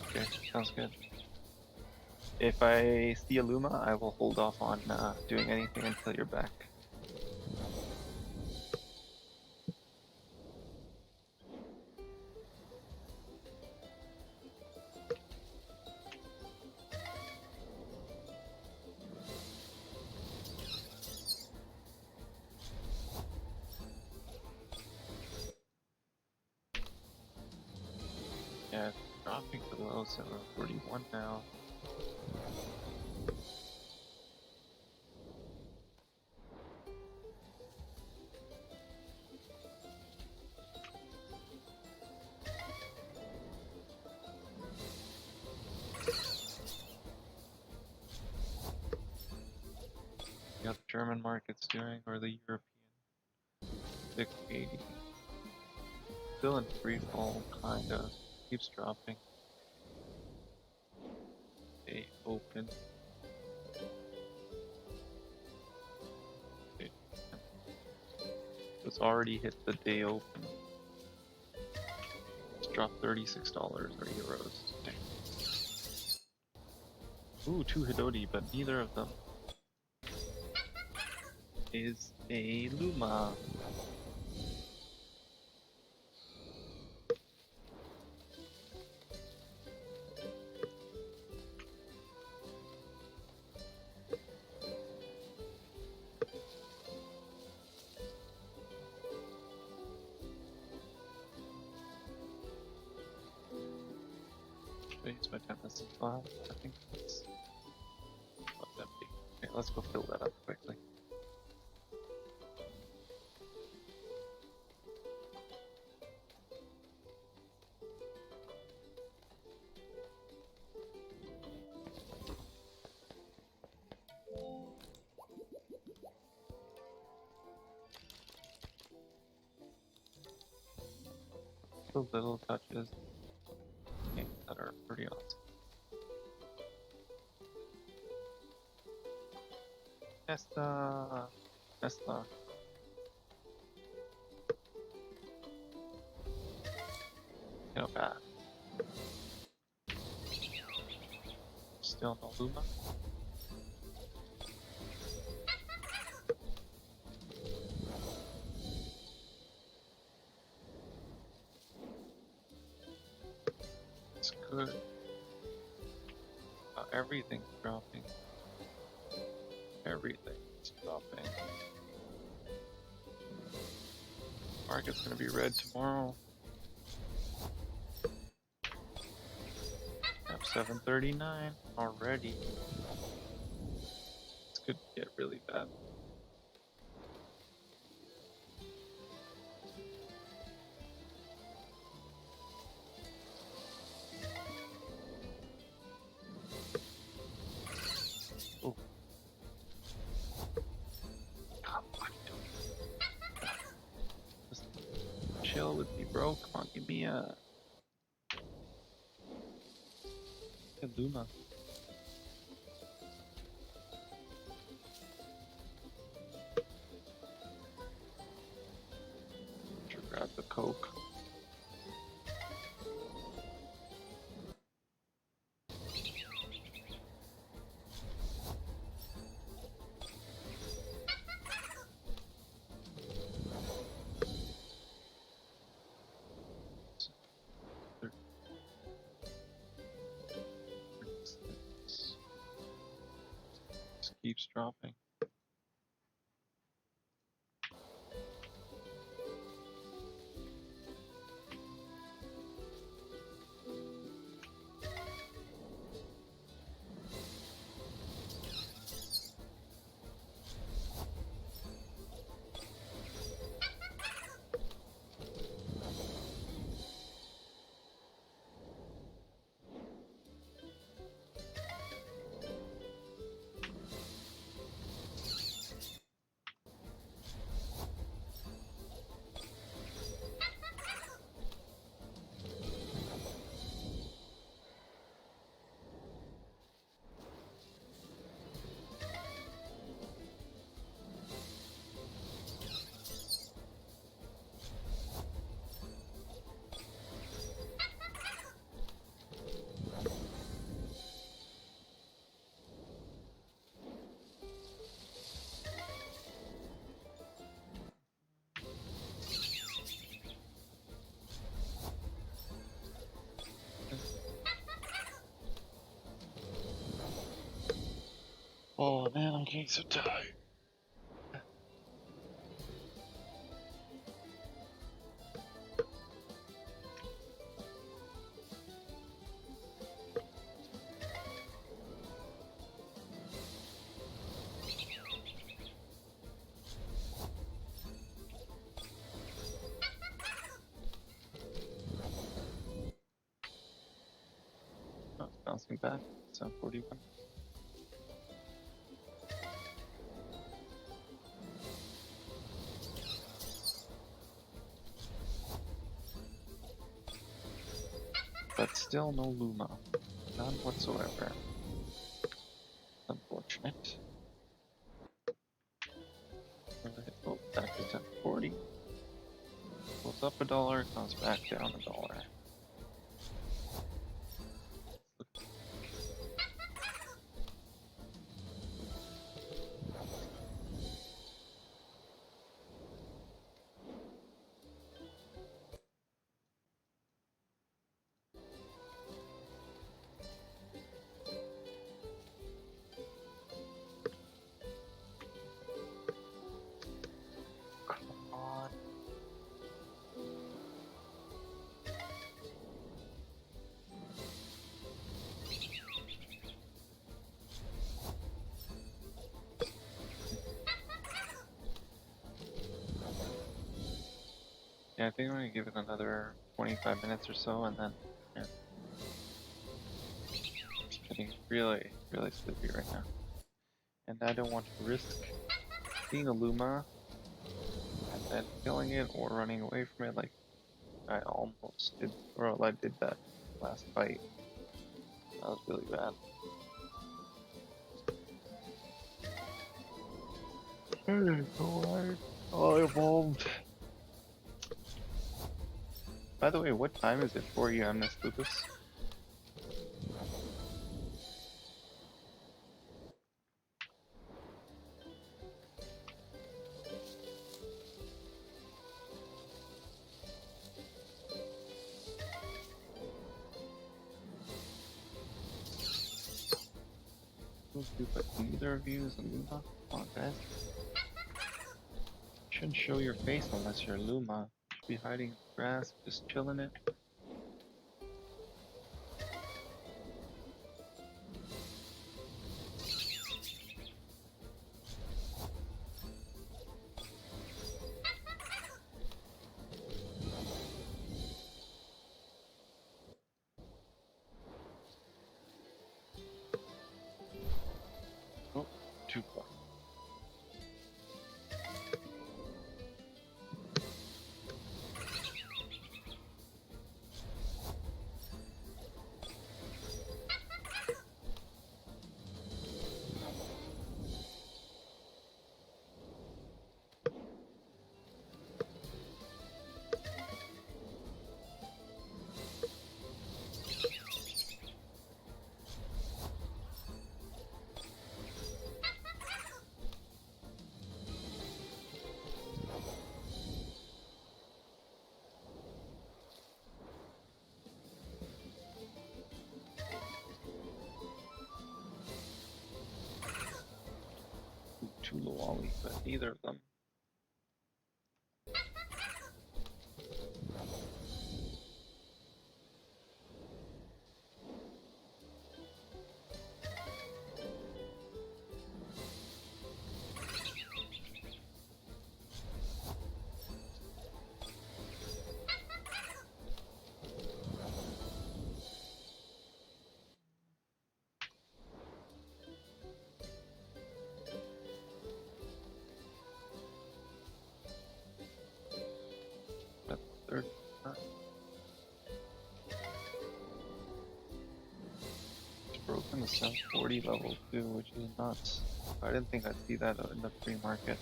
Okay, sounds good. If I see a LUMA, I will hold off on doing anything until you're back. Yeah, dropping below 741 now. German market's doing or the European. 680. Still in free fall, kinda. Keeps dropping. Day open. Okay. It's already hit the day open. It's dropped $36 or euros. Dang. Ooh, 2 Hidoti, but neither of them is a Luma. It's my 10 less than 5. I think it's empty. Okay, let's go fill that up quickly. The little touches that are pretty awesome. Nesta! Nesta. No bad. Still no Luma. It's good. Everything's dropping. Everything's dropping. Market's gonna be red tomorrow. Up 739 already. This could get really bad. Oh. God, what are you doing? Just chill with me, bro. Come on, give me a Luma. Should grab the Coke. Just keeps dropping. Oh man, I'm getting so tired. Oh, it's bouncing back. 741. but still no Luma. None whatsoever. Unfortunate. Alright, oh, back to 1040. Goes up $1, comes back down $1. Yeah, I think I'm gonna give it another 25 minutes or so, and then yeah. It's getting really, really sleepy right now. And I don't want to risk seeing a Luma and then killing it or running away from it like I almost did, or I did that last fight. That was really bad. Oh, I evolved. By the way, what time is it for you, Amnes Lupus? But neither of you is a Luma? Come on, guys. Shouldn't show your face unless you're Luma. You should be hiding in the grass, just chilling it. Oh, Tucma. Two Lawali, but neither of them. But third, it's broken the 740 level too, which is nuts. I didn't think I'd see that in the free market.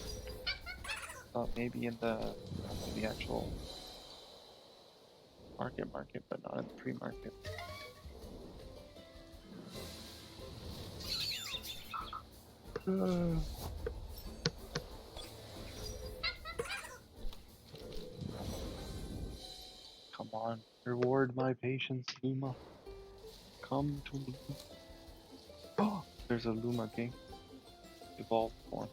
Thought maybe in the actual market, but not in the free market. Come on, reward my patience, Luma. Come to me. Oh, there's a Luma king. Evolved form.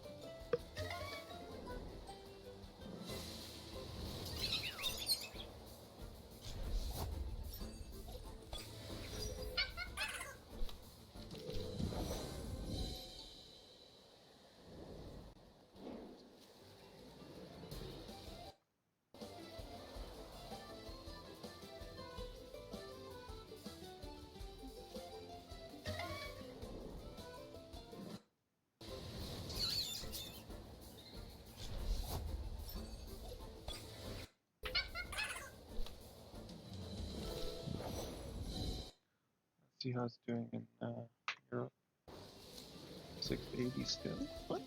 See how it's doing in Europe. 680 still. What?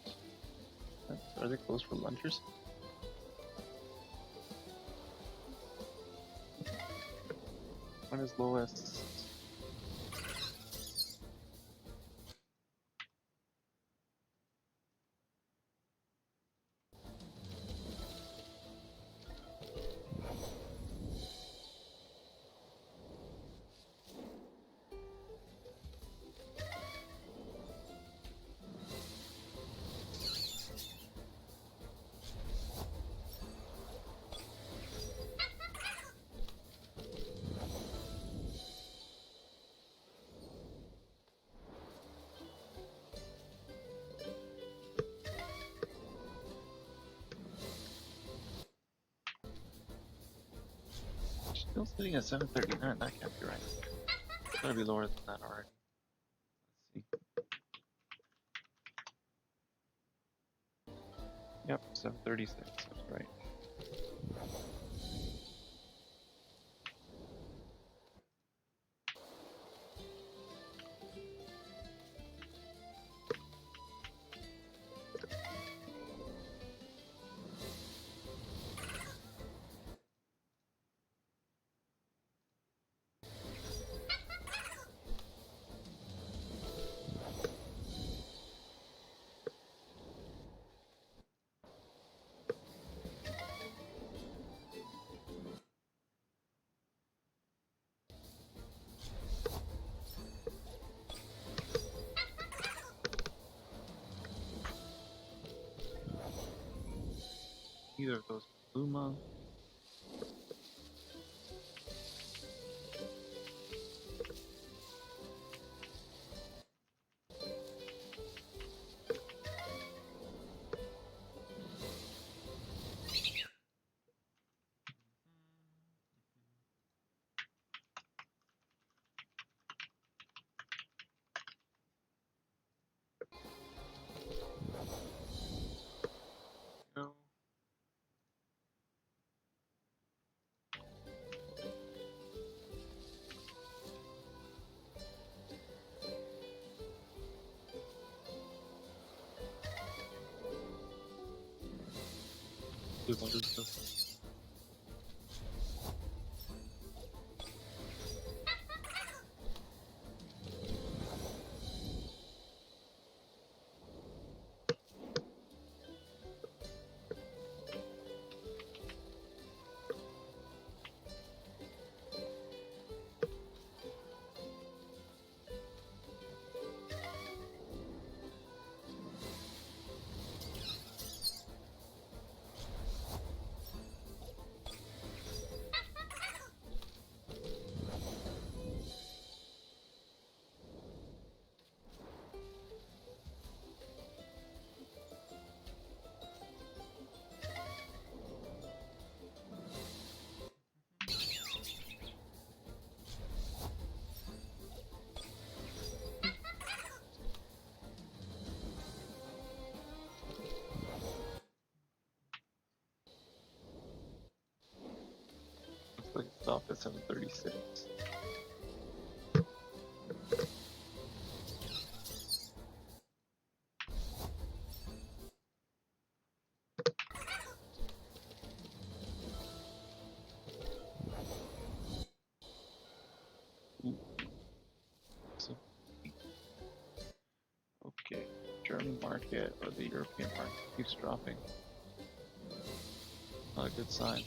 Are they closed for lunchers? When is lowest? Still sitting at 739. That can't be right. It's gotta be lower than that already. Let's see. Yep, 736. That's right. Either of those LUMA. No. What is this? Looks like it stopped at 736. Ooh. So, okay, German market or the European market keeps dropping. Not a good sign.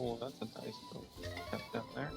Oh, that's a nice little Temtem there.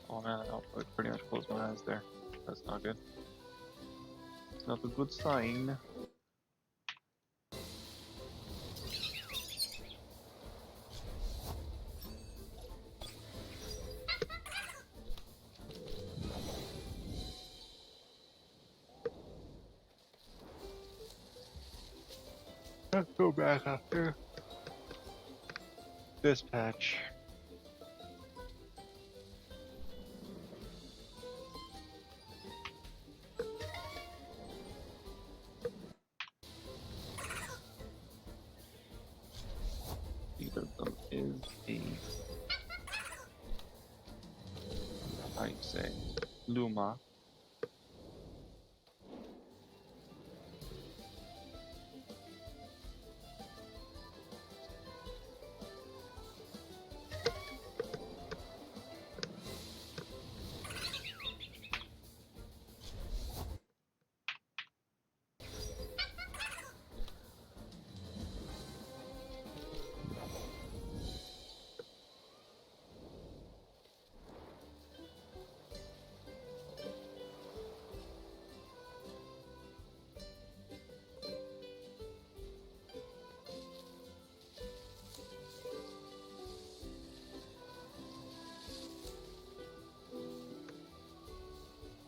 Oh man, I pretty much closed my eyes there. That's not good. It's not a good sign. Let's go back after this patch. Either of them is a, how you say, LUMA.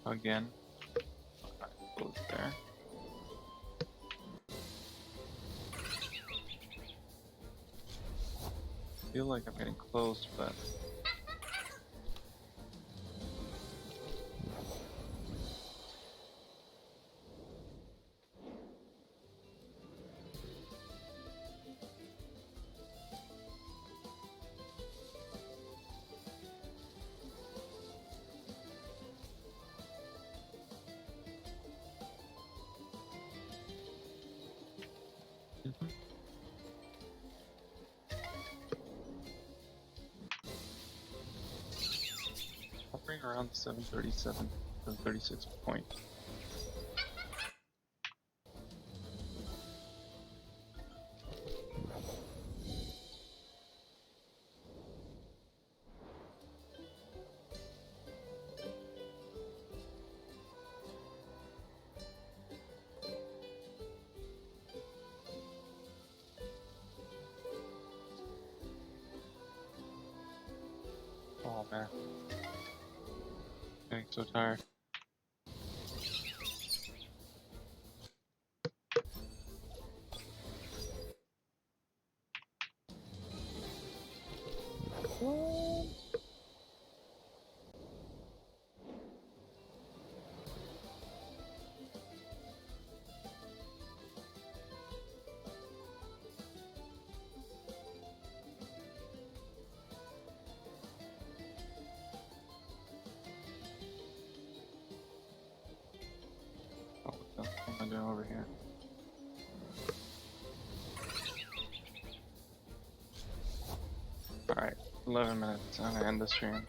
Again. Close there. Feel like I'm getting close, but hovering around 737, 736 point. Oh man. Getting so tired. Oh, what am I doing over here? Alright, 11 minutes. I'm gonna end the stream.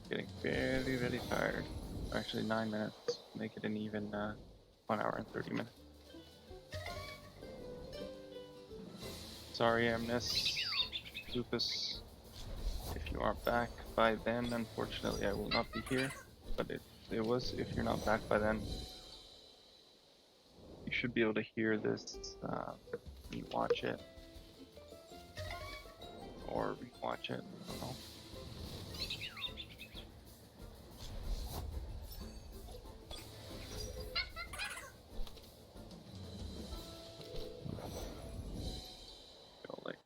Getting very, very tired. Actually, 9 minutes. Make it an even 1 hour and 30 minutes. Sorry, Amnes, Lucas. If you aren't back by then, unfortunately, I will not be here. But it was, if you're not back by then, you should be able to hear this when you watch it. Or rewatch it, I don't know. Feel like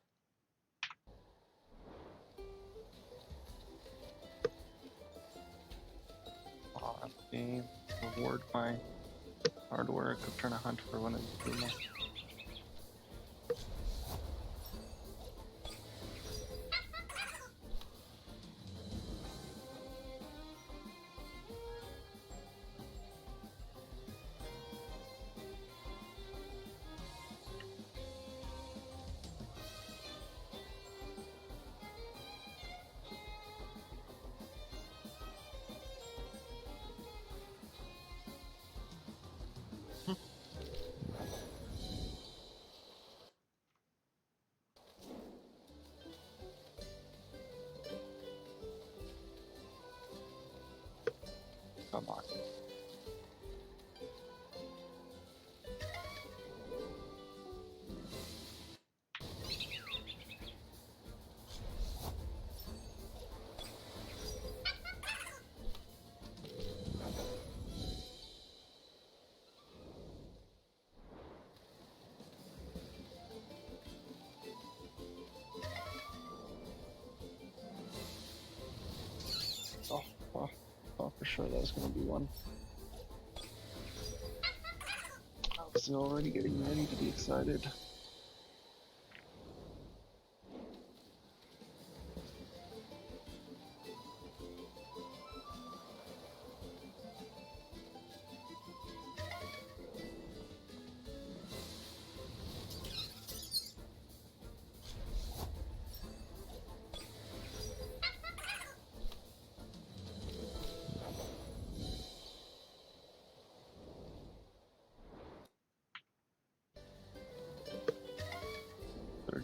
reward my hard work of trying to hunt for one of these LUMA. Come on. Oh, for sure that was going to be one. I was already getting ready to be excited.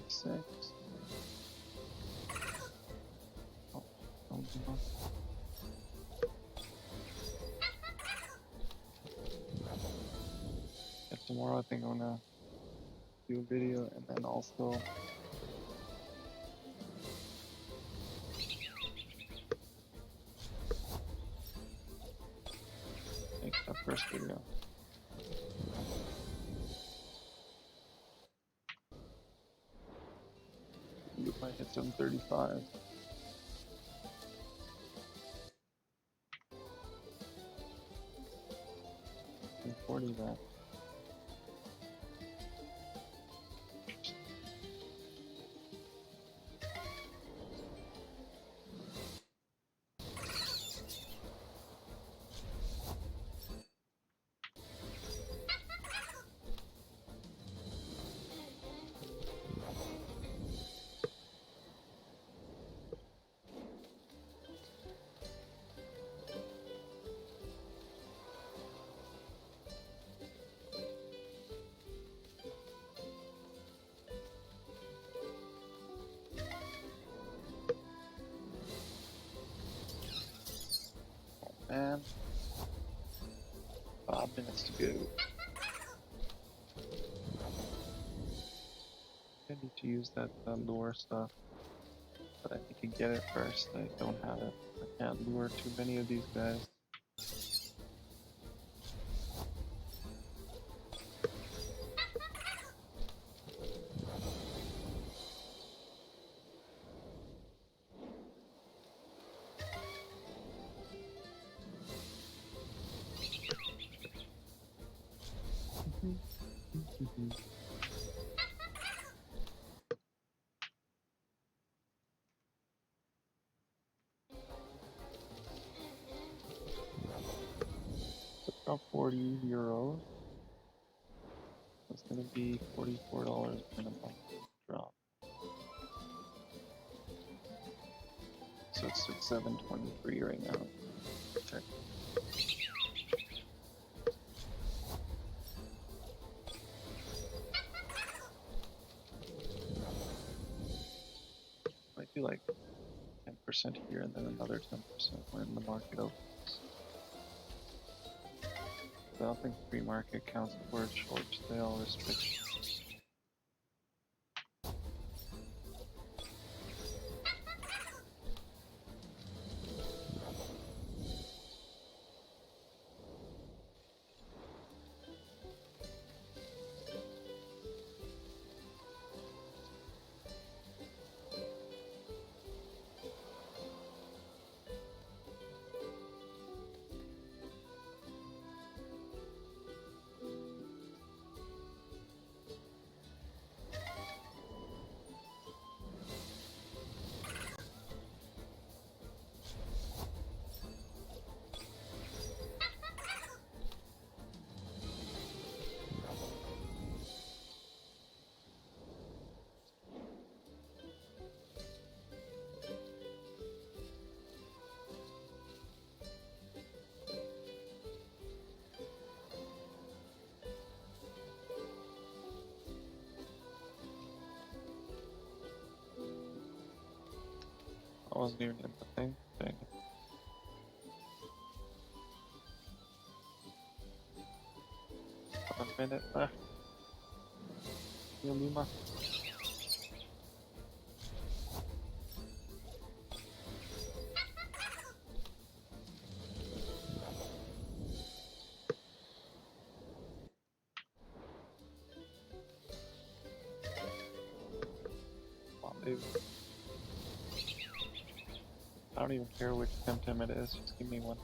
Six. Oh, no. Yeah, tomorrow I think I'm gonna do a video and then also make that first video. You might hit 735. And 40 that. And 5 minutes to go. I need to use that lure stuff, but I need to get it first. I don't have it. I can't lure too many of these guys. About 40 euros. That's gonna be $44 minimum drop. So it's at 723 right now. Okay. Might be like 10% here and then another 10% when the market opens. I don't think free market counts towards short sale restrictions. wasn't even in the thing. Dang it. A minute left. Yeah, Luma. Come on, baby. I don't even care which Temtem it is, just give me one.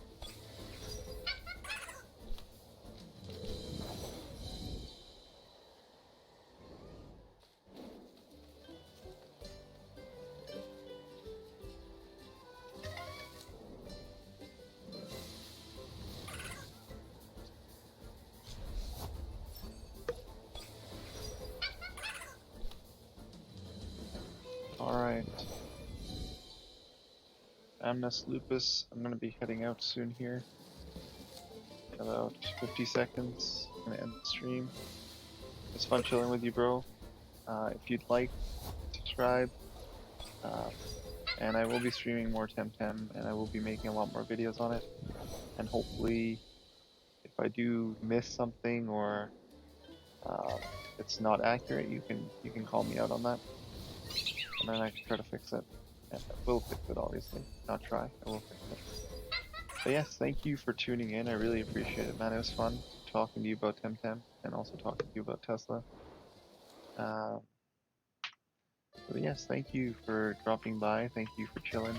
Alright. Amnes Lupus, I'm gonna be heading out soon here. In about 50 seconds. I'm gonna end the stream. It's fun chilling with you, bro. If you'd like, subscribe. And I will be streaming more Temtem, and I will be making a lot more videos on it. And hopefully, if I do miss something or it's not accurate, you can call me out on that, and then I can try to fix it. And I will fix it, obviously. Not try. I will fix it. But yes, thank you for tuning in. I really appreciate it, man. It was fun talking to you about Temtem and also talking to you about Tesla. But yes, thank you for dropping by. Thank you for chilling.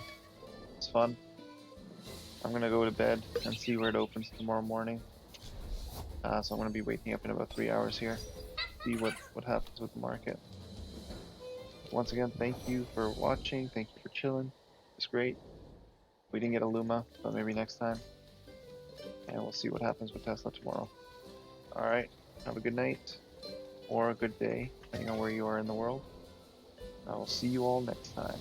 It's fun. I'm gonna go to bed and see where it opens tomorrow morning. So I'm gonna be waking up in about 3 hours here. See what happens with the market. Once again, thank you for watching. Thank you for chilling. It's great. We didn't get a Luma, but maybe next time. And we'll see what happens with Tesla tomorrow. Alright, have a good night. Or a good day, depending on where you are in the world. I will see you all next time.